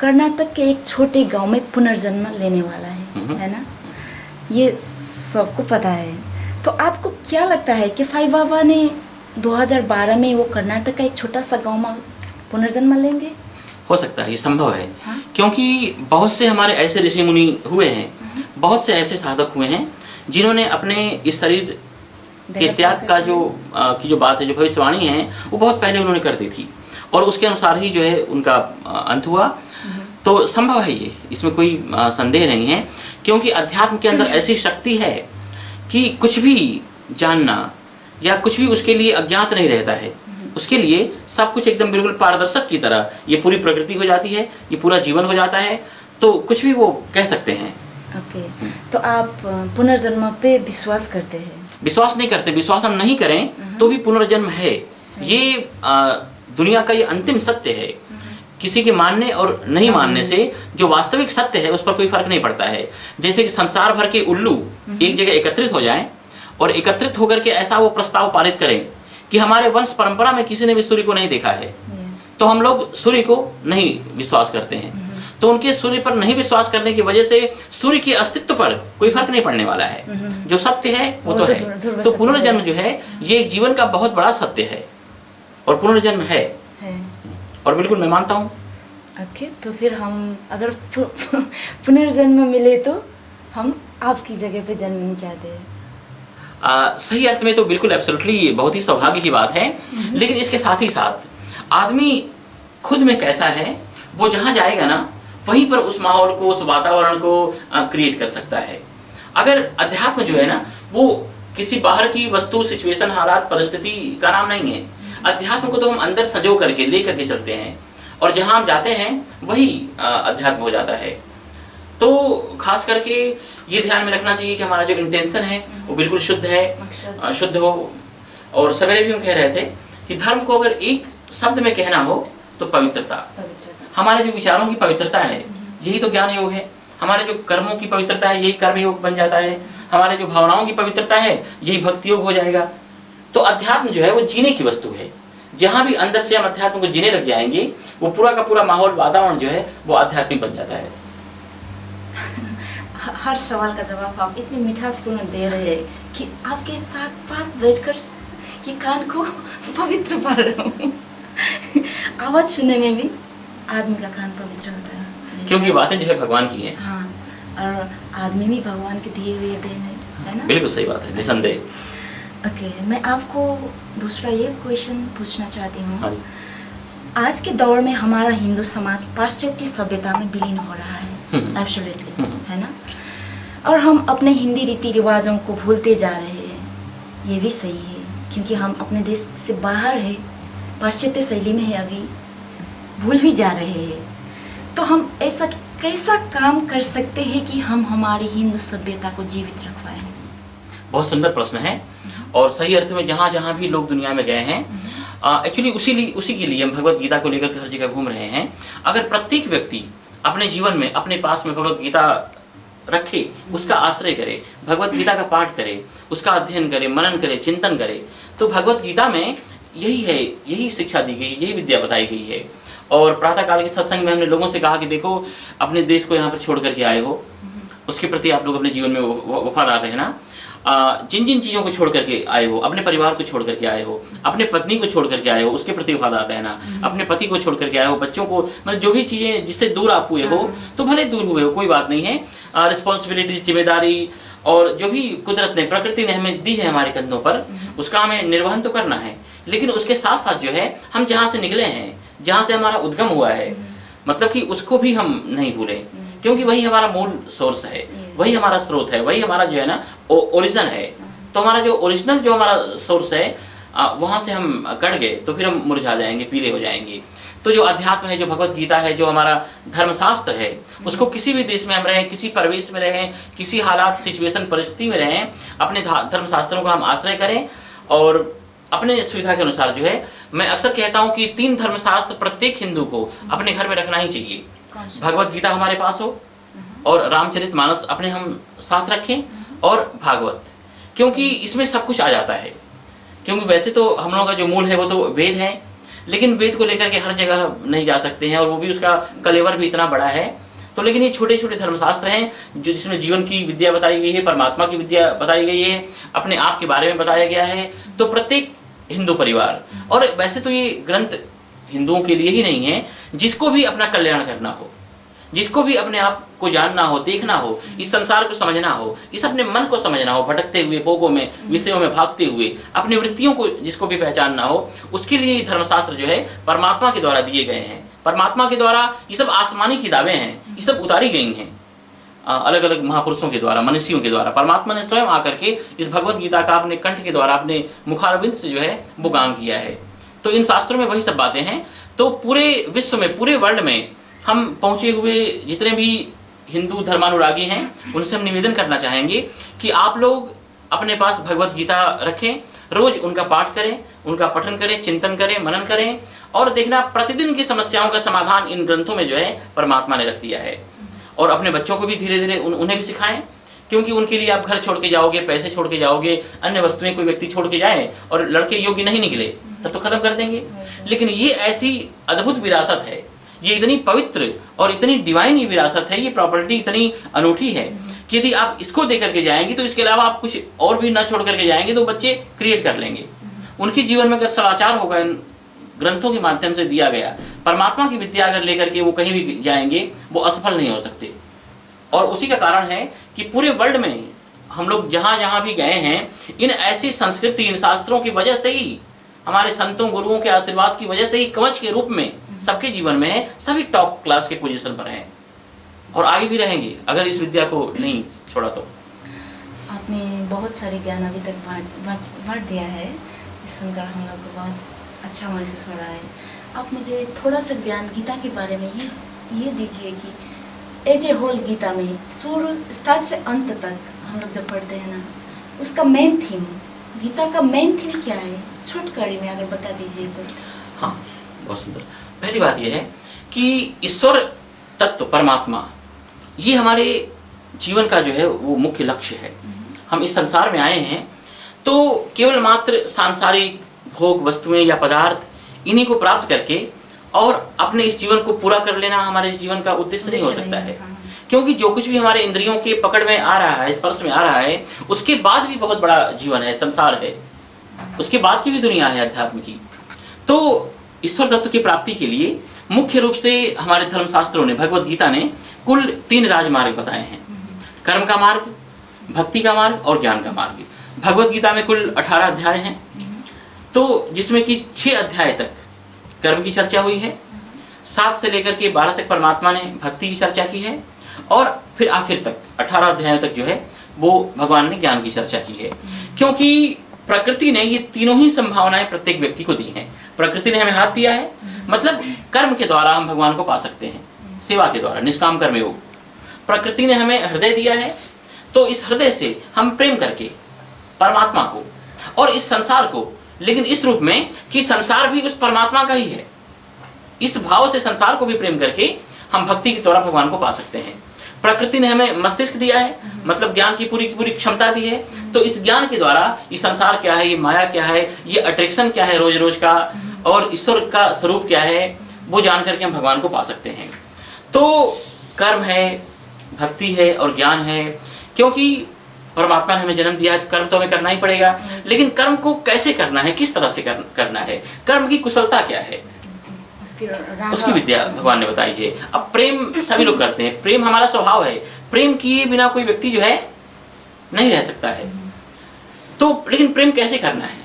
कर्नाटक के एक छोटे गांव में पुनर्जन्म लेने वाला है ना? ये सबको पता है। तो आपको क्या लगता है कि साईं बाबा ने 2012 में वो कर्नाटक का एक छोटा सा गांव में पुनर्जन्म लेंगे? हो सकता है, ये संभव है। हाँ? क्योंकि बहुत से हमारे ऐसे ऋषि मुनि हुए हैं, बहुत से ऐसे साधक हुए हैं जिन्होंने अपने इस शरीर के त्याग का जो बात है, जो भविष्यवाणी है, वो बहुत पहले उन्होंने कर दी थी और उसके अनुसार ही जो है उनका अंत हुआ। तो संभव है ये, इसमें कोई संदेह नहीं है। क्योंकि अध्यात्म के अंदर ऐसी शक्ति है कि कुछ भी जानना या कुछ भी उसके लिए अज्ञात नहीं रहता है। उसके लिए सब कुछ एकदम बिल्कुल पारदर्शक की तरह ये पूरी प्रकृति हो जाती है, ये पूरा जीवन हो जाता है, तो कुछ भी वो कह सकते हैं। ओके, तो आप पुनर्जन्म पे विश्वास करते हैं? विश्वास नहीं करते, विश्वास हम नहीं करें तो भी पुनर्जन्म है। ये दुनिया का ये अंतिम सत्य है। किसी के मानने और नहीं मानने से जो वास्तविक सत्य है उस पर कोई फर्क नहीं पड़ता है। जैसे कि संसार भर के उल्लू एक जगह एकत्रित हो जाएं और एकत्रित होकर के ऐसा वो प्रस्ताव पारित करें कि हमारे वंश परंपरा में किसी ने भी सूर्य को नहीं देखा है, तो हम लोग सूर्य को नहीं विश्वास करते हैं। तो उनके सूर्य पर नहीं विश्वास करने की वजह से सूर्य के अस्तित्व पर कोई फर्क नहीं पड़ने वाला है। जो सत्य है वो तो है। तो पुनर्जन्म जो है ये एक जीवन का बहुत बड़ा सत्य है और पुनर्जन्म है और बिल्कुल मैं मानता हूँ। ओके, तो फिर हम अगर पुनर्जन्म मिले तो हम आपकी जगह पे जन्मना चाहते हैं। सही अर्थ में तो बिल्कुल एब्सोल्युटली बहुत ही सौभाग्य की बात है। लेकिन इसके साथ ही साथ आदमी खुद में कैसा है वो जहाँ जाएगा ना वहीं पर उस माहौल को, उस वातावरण को क्रिएट कर सकता है। अगर अध्यात्म जो है ना वो किसी बाहर की वस्तु, सिचुएशन, हालात, परिस्थिति का नाम नहीं है। अध्यात्म को तो हम अंदर सजो करके ले करके चलते हैं और जहाँ हम जाते हैं वही अध्यात्म हो जाता है। तो खास करके ये ध्यान में रखना चाहिए कि हमारा जो इंटेंशन है वो बिल्कुल शुद्ध है, शुद्ध हो। और सवेरे भी हम कह रहे थे कि धर्म को अगर एक शब्द में कहना हो तो पवित्रता। हमारे जो विचारों की पवित्रता है यही तो ज्ञान योग है। हमारे जो कर्मों की पवित्रता है यही कर्म योग बन जाता है। हमारे जो भावनाओं की पवित्रता है यही भक्ति योग हो जाएगा। तो अध्यात्म जो है वो जीने की वस्तु है। जहाँ भी अंदर से हम अध्यात्म को जीने लग जाएंगे वो पूरा का पूरा माहौल, वातावरण जो है वो आध्यात्मिक बन जाता है। हर सवाल का जवाब आप इतने मिठासपूर्ण दे रहे हैं कि आपके साथ पास बैठकर ये कान को पवित्र पा रहा हूँ। आवाज सुनने में भी आदमी का कान पवित्र होता है, क्योंकि बातें जो है भगवान की हैं। हाँ, और आदमी भी भगवान के दिए हुए देन है ना? बिल्कुल सही बात है, निसंदेह। ओके, मैं आपको दूसरा ये क्वेश्चन पूछना चाहती हूँ। हाँ जी। आज के दौर में हमारा हिंदू समाज पाश्चात्य सभ्यता में विलीन हो रहा है, एब्सोल्युटली, है ना? और हम अपने हिंदी रीति रिवाजों को भूलते जा रहे हैं। ये भी सही है क्योंकि हम अपने देश से बाहर है, पाश्चात्य शैली में है, अभी भूल भी जा रहे हैं। तो हम ऐसा कैसा काम कर सकते हैं कि हम हमारी हिंदू सभ्यता को जीवित रखवाएं? बहुत सुंदर प्रश्न है और सही अर्थ में जहाँ जहाँ भी लोग दुनिया में गए हैं, एक्चुअली उसी के लिए हम भगवत गीता को लेकर हर जगह घूम रहे हैं। अगर प्रत्येक व्यक्ति अपने जीवन में अपने पास में भगवत गीता रखे, उसका आश्रय करे, भगवत गीता का पाठ करे, उसका अध्ययन करे, मनन करे, चिंतन करे, तो भगवत गीता में यही है, यही शिक्षा दी गई, यही विद्या बताई गई है। और प्रातःकाल के सत्संग में हमने लोगों से कहा कि देखो अपने देश को यहाँ पर छोड़ करके आए हो, उसके प्रति आप लोग अपने जीवन में वफादार रहना। जिन जिन चीज़ों को छोड़ करके आए हो, अपने परिवार को छोड़ करके आए हो, अपने पत्नी को छोड़ करके आए हो, उसके प्रति वफादार रहना, अपने पति को छोड़ करके आए हो, बच्चों को, मतलब जो भी चीज़ें जिससे दूर आप हुए हो तो भले दूर हुए हो, कोई बात नहीं है। रिस्पॉन्सिबिलिटी, जिम्मेदारी और जो भी कुदरत ने, प्रकृति ने हमें दी है हमारे कंधों पर, उसका हमें निर्वहन तो करना है। लेकिन उसके साथ साथ जो है हम जहाँ से निकले हैं, जहाँ से हमारा उद्गम हुआ है, मतलब कि उसको भी हम नहीं भूलें, क्योंकि वही हमारा मूल सोर्स है, वही हमारा स्रोत है, वही हमारा जो है ना ओरिजिन है। तो हमारा जो ओरिजिनल जो हमारा सोर्स है वहाँ से हम कट गए तो फिर हम मुरझा जाएंगे, पीले हो जाएंगे। तो जो अध्यात्म है, जो भगवत गीता है, जो हमारा धर्मशास्त्र है, उसको किसी भी देश में हम रहें, किसी परिवेश में रहें, किसी हालात, सिचुएशन, परिस्थिति में रहें, अपने धर्मशास्त्रों का हम आश्रय करें और अपने सुविधा के अनुसार जो है, मैं अक्सर कहता हूँ कि 3 धर्मशास्त्र प्रत्येक हिंदू को अपने घर में रखना ही चाहिए। भगवत गीता हमारे पास हो और रामचरितमानस अपने हम साथ रखें और भागवत, क्योंकि इसमें सब कुछ आ जाता है। क्योंकि वैसे तो हम लोगों का जो मूल है वो तो वेद है, लेकिन वेद को लेकर के हर जगह नहीं जा सकते हैं, और वो भी उसका कलेवर भी इतना बड़ा है। तो लेकिन ये छोटे छोटे धर्मशास्त्र हैं जो जिसमें जीवन की विद्या बताई गई है, परमात्मा की विद्या बताई गई है, अपने आप के बारे में बताया गया है। तो प्रत्येक हिंदू परिवार, और वैसे तो ये ग्रंथ हिंदुओं के लिए ही नहीं है, जिसको भी अपना कल्याण करना हो, जिसको भी अपने आप को जानना हो, देखना हो, इस संसार को समझना हो, इस अपने मन को समझना हो, भटकते हुए भोगों में, विषयों में भागते हुए अपनी वृत्तियों को जिसको भी पहचानना हो, उसके लिए धर्मशास्त्र जो है परमात्मा के द्वारा दिए गए हैं। परमात्मा के द्वारा ये सब आसमानी किताबें हैं, ये सब उतारी गई हैं अलग अलग महापुरुषों के द्वारा, मनुष्यों के द्वारा। परमात्मा ने स्वयं आकर के इस भगवत गीता का अपने कंठ के द्वारा, अपने मुखारविंद से जो है वो काम किया है। तो इन शास्त्रों में वही सब बातें हैं। तो पूरे विश्व में, पूरे वर्ल्ड में हम पहुंचे हुए जितने भी हिंदू धर्मानुरागी हैं, उनसे हम निवेदन करना चाहेंगे कि आप लोग अपने पास भगवत गीता रखें, रोज उनका पाठ करें, उनका पठन करें, चिंतन करें, मनन करें, और देखना प्रतिदिन की समस्याओं का समाधान इन ग्रंथों में जो है परमात्मा ने रख दिया है। और अपने बच्चों को भी धीरे धीरे उन्हें भी सिखाएं, क्योंकि उनके लिए आप घर छोड़ के जाओगे, पैसे छोड़ के जाओगे, अन्य वस्तुएं कोई व्यक्ति छोड़ के जाए और लड़के योग्य नहीं निकले तब तो खत्म कर देंगे। लेकिन ये ऐसी अद्भुत विरासत है, ये इतनी पवित्र और इतनी डिवाइन ये विरासत है, ये प्रॉपर्टी इतनी अनूठी है कि यदि आप इसको दे करके जाएंगे तो इसके अलावा आप कुछ और भी ना छोड़ करके जाएंगे तो बच्चे क्रिएट कर लेंगे। उनके जीवन में अगर सदाचार होगा, इन ग्रंथों के माध्यम से दिया गया परमात्मा की विद्या अगर लेकर के वो कहीं भी जाएंगे, वो असफल नहीं हो सकते। और उसी का कारण है कि पूरे वर्ल्ड में हम लोग जहां जहां भी गए हैं, इन ऐसी संस्कृति, इन शास्त्रों की वजह से ही, हमारे संतों गुरुओं के आशीर्वाद की वजह से ही कवच के रूप में सबके जीवन में है, सभी टॉप क्लास के पोजीशन पर हैं और आगे भी रहेंगे अगर इस विद्या को नहीं छोड़ा तो। आपने बहुत सारे ज्ञान अभी तक बांट दिया है, सुनकर हम लोग को बहुत अच्छा महसूस हो रहा है। आप मुझे थोड़ा सा ज्ञान गीता के बारे में ये दीजिए कि एज ए होल गीता में शुरू स्टार्ट से अंत तक हम लोग जब पढ़ते हैं ना, उसका मेन थीम, गीता का मेन थीम क्या है, छोटकड़ी में अगर बता दीजिए तो। हाँ, बहुत सुंदर। पहली बात यह है कि ईश्वर तत्व परमात्मा, ये हमारे जीवन का जो है वो मुख्य लक्ष्य है। हम इस संसार में आए हैं तो केवल मात्र सांसारिक भोग वस्तुएं या पदार्थ इन्हीं को प्राप्त करके और अपने इस जीवन को पूरा कर लेना हमारे इस जीवन का उद्देश्य नहीं हो सकता है। क्योंकि जो कुछ भी हमारे इंद्रियों के पकड़ में आ रहा है, स्पर्श में आ रहा है, उसके बाद भी बहुत बड़ा जीवन है, संसार है, उसके बाद की भी दुनिया है अध्यात्म की। तो ईश्वर तत्व की प्राप्ति के लिए मुख्य रूप से हमारे धर्मशास्त्रों ने, भगवत गीता ने कुल 3 राजमार्ग बताए हैं। कर्म का मार्ग, भक्ति का मार्ग और ज्ञान का मार्ग। भगवत गीता में कुल 18 अध्याय हैं, तो जिसमें कि 6 अध्याय तक कर्म की चर्चा हुई है, 7 से लेकर के 12 तक परमात्मा ने भक्ति की चर्चा की है, और फिर आखिर तक 18 अध्यायों तक जो है वो भगवान ने ज्ञान की चर्चा की है। क्योंकि प्रकृति ने ये तीनों ही संभावनाएं प्रत्येक व्यक्ति को दी हैं। प्रकृति ने हमें हाथ दिया है, मतलब कर्म के द्वारा हम भगवान को पा सकते हैं, सेवा के द्वारा, निष्काम कर्म योग। प्रकृति ने हमें हृदय दिया है, तो इस हृदय से हम प्रेम करके परमात्मा को और इस संसार को, लेकिन इस रूप में कि संसार भी उस परमात्मा का ही है, इस भाव से संसार को भी प्रेम करके हम भक्ति के द्वारा भगवान को पा सकते हैं। प्रकृति ने हमें मस्तिष्क दिया है, मतलब ज्ञान की पूरी क्षमता दी है, तो इस ज्ञान के द्वारा ये संसार क्या है, ये माया क्या है, ये अट्रैक्शन क्या है रोज रोज का, और ईश्वर का स्वरूप क्या है, वो जान करके हम भगवान को पा सकते हैं। तो कर्म है, भक्ति है और ज्ञान है। क्योंकि परमात्मा ने हमें जन्म दिया है तो कर्म तो हमें करना ही पड़ेगा, लेकिन कर्म को कैसे करना है, किस तरह से करना है, कर्म की कुशलता क्या है, उसकी विद्या भगवान ने बताई है। अब प्रेम सभी लोग करते हैं, प्रेम हमारा स्वभाव है, प्रेम किए बिना कोई व्यक्ति जो है नहीं रह सकता है। तो लेकिन प्रेम कैसे करना है,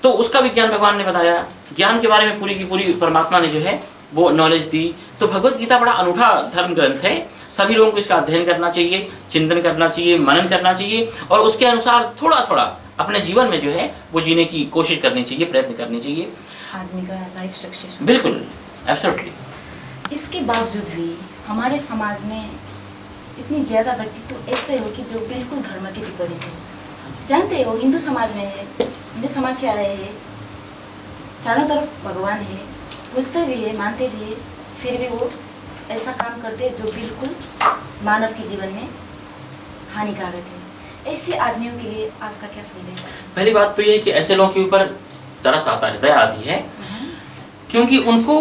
तो उसका विज्ञान भगवान ने बताया। ज्ञान के बारे में पूरी की पूरी परमात्मा ने जो है वो नॉलेज दी। तो भगवत गीता बड़ा अनूठा धर्म ग्रंथ है, सभी लोगों को इसका अध्ययन करना चाहिए, चिंतन करना चाहिए, मनन करना चाहिए, और उसके अनुसार थोड़ा थोड़ा अपने जीवन में जो है वो जीने की कोशिश करनी चाहिए, प्रयत्न करनी चाहिए। आदमी का लाइफ सक्सेस, बिल्कुल, एब्सोल्युटली। इसके बावजूद भी हमारे समाज में इतनी ज़्यादा व्यक्तित्व ऐसे हो कि जो बिल्कुल धर्म के विपरीत है। जानते हो, हिंदू समाज में है, हिंदू समाज से आए हैं, चारों तरफ भगवान है, पूजते भी है, मानते भी है, फिर भी वो ऐसा काम करते हैं जो बिल्कुल मानव के जीवन में हानिकारक है। ऐसे आदमियों के लिए आपका क्या संदेश है? पहली बात तो ये है कि ऐसे लोगों के ऊपर तरस आता है, दया आती है, क्योंकि उनको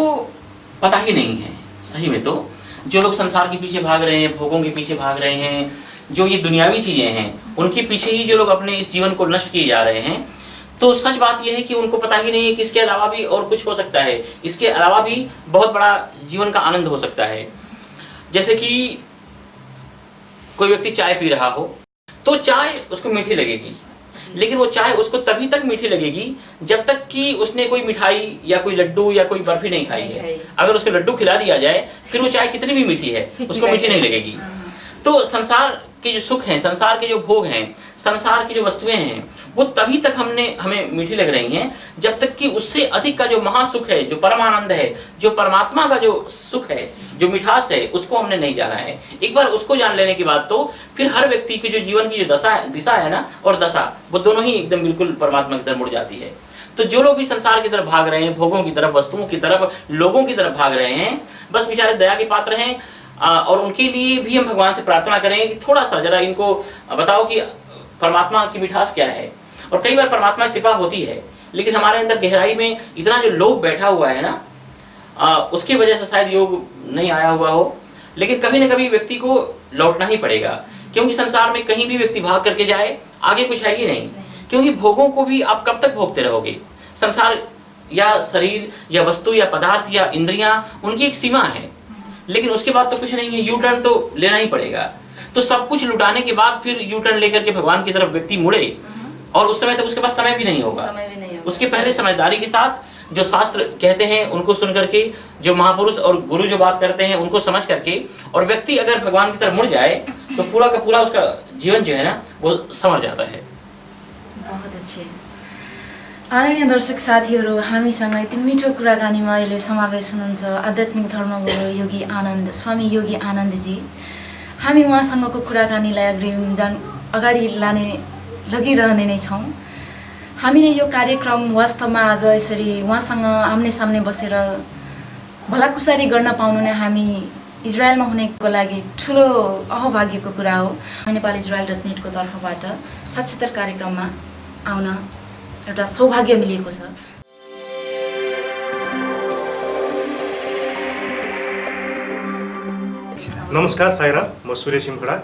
पता ही नहीं है सही में। तो जो लोग संसार के पीछे भाग रहे हैं, भोगों के पीछे भाग रहे हैं, जो ये दुनियावी चीजें हैं उनके पीछे ही जो लोग अपने इस जीवन को नष्ट किए जा रहे हैं, तो सच बात यह है कि उनको पता ही नहीं है कि इसके अलावा भी और कुछ हो सकता है, इसके अलावा भी बहुत बड़ा जीवन का आनंद हो सकता है। जैसे कि कोई व्यक्ति चाय पी रहा हो तो चाय उसको मीठी लगेगी, लेकिन वो चाय उसको तभी तक मीठी लगेगी जब तक कि उसने कोई मिठाई या कोई लड्डू या कोई बर्फी नहीं खाई है। अगर उसको लड्डू खिला दिया जाए फिर वो चाय कितनी भी मीठी है उसको मीठी नहीं लगेगी। तो संसार के जो सुख हैं, संसार के जो भोग हैं, संसार की जो वस्तुएं हैं, वो तभी तक हमें मीठी लग रही हैं जब तक कि उससे अधिक का जो महासुख है, जो परमानंद है, जो परमात्मा का जो सुख है, जो मिठास है, उसको हमने नहीं जाना है। एक बार उसको जान लेने के बाद तो फिर हर व्यक्ति की जो जीवन की जो दिशा है ना, और दशा, वो दोनों ही एकदम बिल्कुल परमात्मा की तरफ मुड़ जाती है। तो जो लोग भी संसार की तरफ भाग रहे हैं, भोगों की तरफ, वस्तुओं की तरफ, लोगों की तरफ भाग रहे हैं, बस बेचारे दया के पात्र हैं। और उनके लिए भी हम भगवान से प्रार्थना करेंगे कि थोड़ा सा जरा इनको बताओ कि परमात्मा की मिठास क्या है। और कई बार परमात्मा की कृपा होती है, लेकिन हमारे अंदर गहराई में इतना जो लोभ बैठा हुआ है ना, उसकी वजह से शायद योग नहीं आया हुआ हो। लेकिन कभी न कभी व्यक्ति को लौटना ही पड़ेगा, क्योंकि संसार में कहीं भी व्यक्ति भाग करके जाए आगे कुछ है ही नहीं। क्योंकि भोगों को भी आप कब तक भोगते रहोगे? संसार या शरीर या वस्तु या पदार्थ या इंद्रियां, उनकी एक सीमा है, लेकिन उसके बाद तो कुछ नहीं है। यू टर्न तो लेना ही पड़ेगा। तो सब कुछ लुटाने के बाद फिर यू टर्न लेकर के भगवान की तरफ व्यक्ति मुड़े, और उस समय तक उसके पास समय भी नहीं होगा। उसके पहले समझदारी के साथ जो शास्त्र कहते हैं उनको सुन करके, जो महापुरुष और गुरु जो बात करते हैं उनको समझ करके, और व्यक्ति अगर भगवान की तरफ मुड़ जाए तो पूरा का पूरा उसका जीवन जो है ना वो संवर जाता है। बहुत अच्छे। आदरणीय दर्शक साथीहरू, हामीसँग यति मिठो कुराकानीमा अहिले समावेश हुनुहुन्छ आध्यात्मिक धर्मगुरु योगी आनन्द, स्वामी योगी आनन्दजी। हामी उहाँसँगको कुराकानीलाई अगाडि लगिरहने नै छौँ। हामीले यो कार्यक्रम वास्तवमा आज यसरी उहाँसँग आम्ने सामने बसेर भलाकुसारी गर्न पाउनु नै हामी इजरायलमा हुनेको लागि ठुलो अहभाग्यको कुरा हो। नेपालीisrael.net को तर्फबाट साक्षात्कार कार्यक्रममा आउन एउटा सौभाग्य मिलेको छ। नमस्कार साइरा, म सूर्य सिमखडा।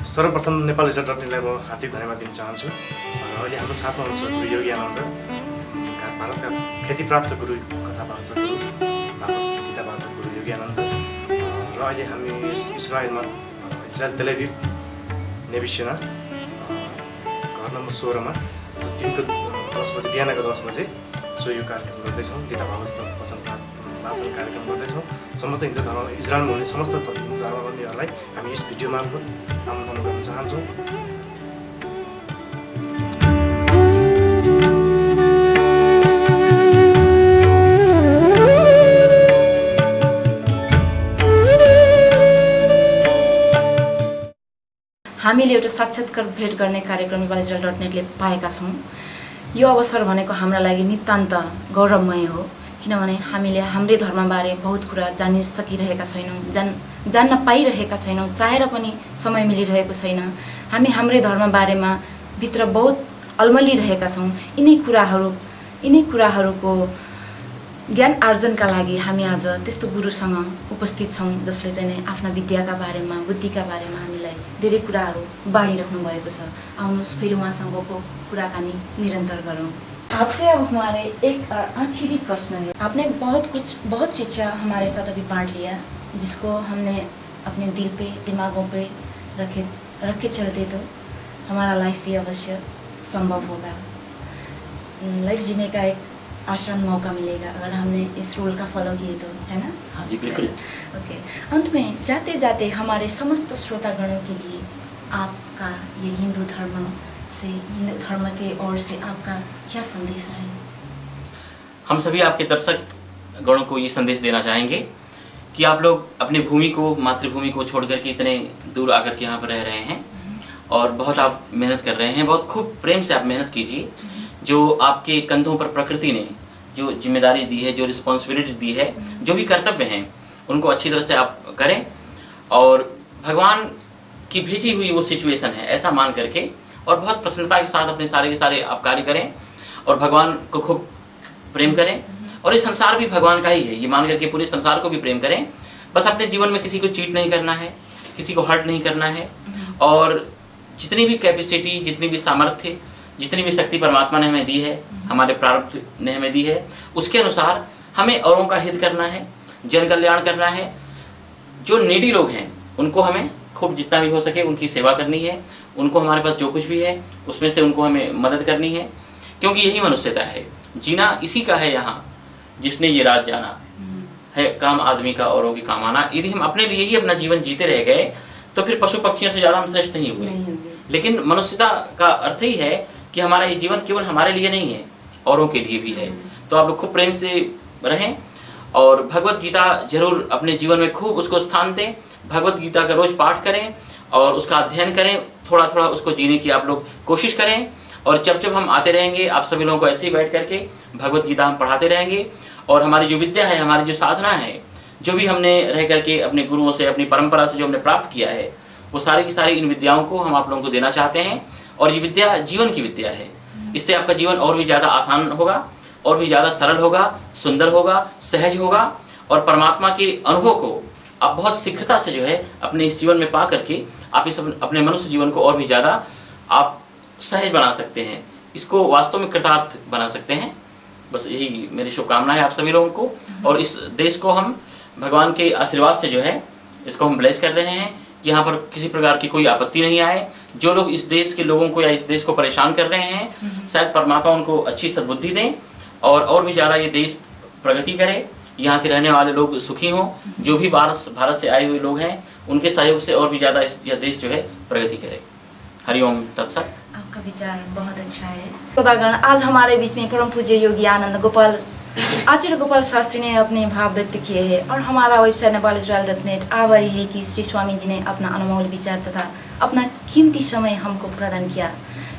सर्वप्रथम नेपालीisrael.netलाई म हार्दिक धन्यवाद दिन चाहन्छु। अहिले हाम्रो साथमा हुनुहुन्छ गुरु योगी आनन्द, भारतका ख्यातिप्राप्त गुरु, कथावाचक गुरु, भागवत गीतावाचक गुरु योगी आनन्द। र अहिले हामी इजरायलमा, इजरायल तेल अभिभ नेभिसेना घर नम्बर 16 मा दिनको 10 बजे, बिहानको 10 बजे सो यो कार्यक्रम गर्दैछौँ। गीता भागवत वचन वाचन कार्यक्रम गर्दैछौँ। समस्त हिन्दू धर्म, इजरायलमा हुने समस्त हिन्दू धर्मावलम्बीहरूलाई हामी यस भिडियो मार्फत आमन्त्रण गर्न चाहन्छौँ। हामीले एउटा साक्षात्कार भेट गर्ने कार्यक्रम नेपालीisrael.netले पाएका छौँ। यो अवसर भनेको हाम्रा लागि नितान्त गौरवमय हो, किनभने हामीले हाम्रै धर्मबारे बहुत कुरा जानिसकिरहेका छैनौँ, जान्न पाइरहेका छैनौँ, चाहेर पनि समय मिलिरहेको छैन। हामी हाम्रै धर्मबारेमा भित्र बहुत अल्मलिरहेका छौँ। यिनै कुराहरूको ज्ञान आर्जनका लागि हामी आज त्यस्तो गुरुसँग उपस्थित छौँ जसले चाहिँ आफ्ना विद्याका बारेमा, बुद्धिका बारेमा हामीलाई धेरै कुराहरू बाँडिराख्नु भएको छ। आउनुहोस् फेरि उहाँसँगको कुराकानी निरन्तर गरौँ। आपसे अब हमारे एक आखिरी प्रश्न है। आपने बहुत शिक्षा हमारे साथ अभी बांट लिया, जिसको हमने अपने दिल पे, दिमागों पे रख के चलते तो हमारा लाइफ भी अवश्य संभव होगा। लाइफ जीने का एक आसान मौका मिलेगा अगर हमने इस रूल का फॉलो किए तो, है ना? हाँ जी, बिल्कुल। ओके, अंत में जाते जाते हमारे समस्त श्रोतागणों के लिए आपका ये हिंदू धर्म के ओर से आपका क्या संदेश है? हम सभी आपके दर्शक गणों को ये संदेश देना चाहेंगे कि आप लोग अपनी भूमि को, मातृभूमि को छोड़ करके इतने दूर आकर के यहाँ पर रह रहे हैं और बहुत आप मेहनत कर रहे हैं। बहुत खूब प्रेम से आप मेहनत कीजिए। जो आपके कंधों पर प्रकृति ने जो जिम्मेदारी दी है, जो रिस्पॉन्सिबिलिटी दी है, जो भी कर्तव्य हैं, उनको अच्छी तरह से आप करें। और भगवान की भेजी हुई वो सिचुएशन है, ऐसा मान करके और बहुत प्रसन्नता के साथ अपने सारे के सारे आप कार्य करें और भगवान को खूब प्रेम करें। और ये संसार भी भगवान का ही है, ये मान करके पूरे संसार को भी प्रेम करें। बस अपने जीवन में किसी को चीट नहीं करना है, किसी को हर्ट नहीं करना है, और जितनी भी कैपेसिटी, जितनी भी सामर्थ्य, जितनी भी शक्ति परमात्मा ने हमें दी है, हमारे प्रारब्ध ने हमें दी है, उसके अनुसार हमें औरों का हित करना है, जन कल्याण करना है। जो नीडी लोग हैं उनको हमें खूब जितना भी हो सके उनकी सेवा करनी है, उनको हमारे पास जो कुछ भी है उसमें से उनको हमें मदद करनी है, क्योंकि यही मनुष्यता है। जीना इसी का है यहाँ जिसने ये राज जाना है, काम आदमी का औरों की काम आना। यदि हम अपने लिए ही अपना जीवन जीते रह गए तो फिर पशु पक्षियों से ज़्यादा हम श्रेष्ठ नहीं हुए। लेकिन मनुष्यता का अर्थ ही है कि हमारा ये जीवन केवल हमारे लिए नहीं है, औरों के लिए भी है। तो आप लोग खूब प्रेम से रहें और भगवत गीता जरूर अपने जीवन में खूब उसको स्थान दें। भगवत गीता का रोज पाठ करें और उसका अध्ययन करें, थोड़ा थोड़ा उसको जीने की आप लोग कोशिश करें। और जब जब हम आते रहेंगे आप सभी लोगों को ऐसे ही बैठ करके भगवत गीता हम पढ़ाते रहेंगे। और हमारी जो विद्या है, हमारी जो साधना है, जो भी हमने रह करके अपने गुरुओं से, अपनी परंपरा से जो हमने प्राप्त किया है, वो सारी की सारी इन विद्याओं को हम आप लोगों को देना चाहते हैं। और ये विद्या जीवन की विद्या है, इससे आपका जीवन और भी ज़्यादा आसान होगा, और भी ज़्यादा सरल होगा, सुंदर होगा, सहज होगा। और परमात्मा के अनुभव को आप बहुत शीघ्रता से जो है अपने इस जीवन में पा करके आप इस अपने मनुष्य जीवन को और भी ज़्यादा आप सहज बना सकते हैं, इसको वास्तव में कृतार्थ बना सकते हैं। बस यही मेरी शुभकामना है आप सभी लोगों को। और इस देश को हम भगवान के आशीर्वाद से जो है इसको हम ब्लेस कर रहे हैं कि यहाँ पर किसी प्रकार की कोई आपत्ति नहीं आए। जो लोग इस देश के लोगों को या इस देश को परेशान कर रहे हैं, शायद परमात्मा उनको अच्छी सद्बुद्धि दें और भी ज़्यादा ये देश प्रगति करे, यहाँ के रहने वाले लोग सुखी हों। जो भी भारत से आए हुए लोग हैं उनके सहयोग से और भी ज़्यादा यह देश जो है प्रगति करे। हरिओम तत्सत। आपका विचार बहुत अच्छा है। श्रोतागण, आज हमारे बीच में परम पूज्य योगी आनंद गोपाल आचार्य गोपाल शास्त्री ने अपने भाव व्यक्त किए हैं और हमारा वेबसाइट नेपालीisrael.net आभारी है कि श्री स्वामी जी ने अपना अनमोल विचार तथा अपना कीमती समय हमको प्रदान किया।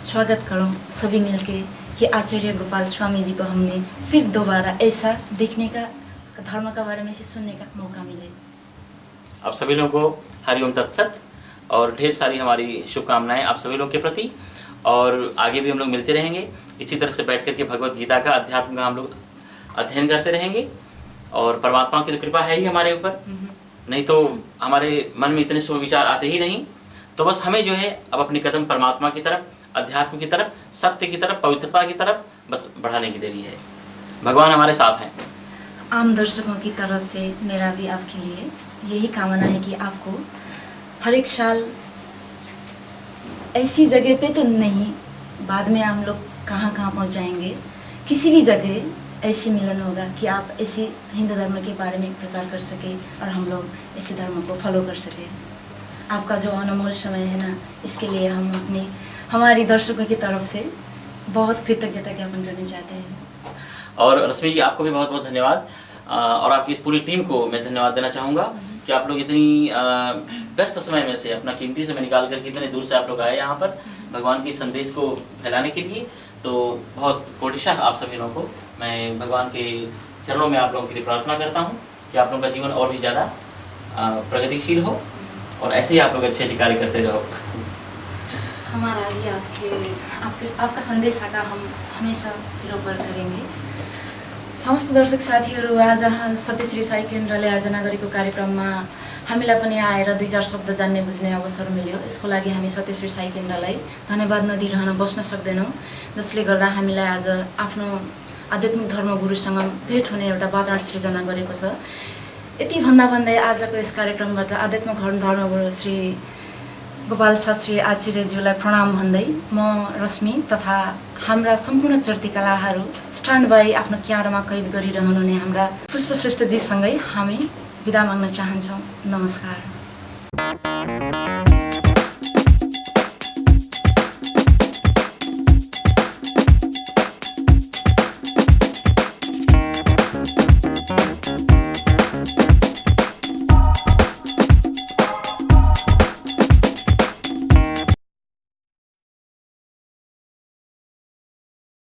स्वागत करूं सभी मिलके कि आचार्य गोपाल स्वामी जी को हमने फिर दोबारा ऐसा देखने का, उसका धर्म का बारे में से सुनने का मौका मिले। आप सभी लोगों को हरिओम तत्सत और ढेर सारी हमारी शुभकामनाएं आप सभी लोगों के प्रति। और आगे भी हम लोग मिलते रहेंगे इसी तरह से बैठ करके भगवत गीता का, अध्यात्म का हम लोग अध्ययन करते रहेंगे। और परमात्मा की तो कृपा है ही हमारे ऊपर, नहीं तो हमारे मन में इतने शुभ विचार आते ही नहीं। तो बस हमें जो है अब अपने कदम परमात्मा की तरफ, अध्यात्म की तरफ, सत्य की तरफ, पवित्रता की तरफ बस बढ़ाने की देरी है। भगवान हमारे साथ हैं। आम दर्शकों की तरफ से मेरा भी आपके लिए यही कामना है कि आपको हर एक साल ऐसी जगह पे तो नहीं, बाद में हम लोग कहाँ पहुँच जाएंगे, किसी भी जगह ऐसी मिलन होगा कि आप ऐसी हिंदू धर्म के बारे में प्रचार कर सके और हम लोग ऐसे धर्म को फॉलो कर सके। आपका जो अनमोल समय है ना, इसके लिए हम हमारी दर्शकों की तरफ से बहुत कृतज्ञता ज्ञापन करना चाहते हैं। और रश्मि जी, आपको भी बहुत बहुत धन्यवाद और आपकी इस पूरी टीम को मैं धन्यवाद देना चाहूँगा कि आप लोग इतनी व्यस्त समय में से अपना कीमती समय निकाल करके इतने दूर से आप लोग आए यहाँ पर भगवान के संदेश को फैलाने के लिए। तो बहुत कोटिशः आप सभी लोगों को मैं भगवान के चरणों में आप लोगों के लिए प्रार्थना करता हूँ कि आप लोगों का जीवन और भी ज़्यादा प्रगतिशील हो और ऐसे ही आप लोग अच्छे अच्छे कार्य करते रहो। हमारा भी आपका संदेश आका हम हमेशा सिरोपर करेंगे। समस्त दर्शक साथीहरू, आज सत्यश्री साई केन्द्रले आयोजना गरेको कार्यक्रममा हामीलाई पनि आएर 2-4 शब्द जान्ने बुझ्ने अवसर मिल्यो। यसको लागि हामी सत्यश्री साई केन्द्रलाई धन्यवाद नदिइरहन बस्न सक्दैनौँ, जसले गर्दा हामीलाई आज आफ्नो आध्यात्मिक धर्मगुरुसँग भेट हुने एउटा वातावरण सृजना गरेको छ। यति भन्दै आजको यस कार्यक्रमबाट आध्यात्मिक धर्मगुरु श्री गोपाल शास्त्री आचार्यज्यूलाई प्रणाम भन्दै म रश्मि तथा हाम्रा सम्पूर्ण चर्तिकलाहरू स्ट्यान्ड बाई आफ्नो क्यामेरामा कैद गरिरहनुहुने हाम्रा पुष्प श्रेष्ठजीसँगै हामी बिदा माग्न चाहन्छौँ। नमस्कार।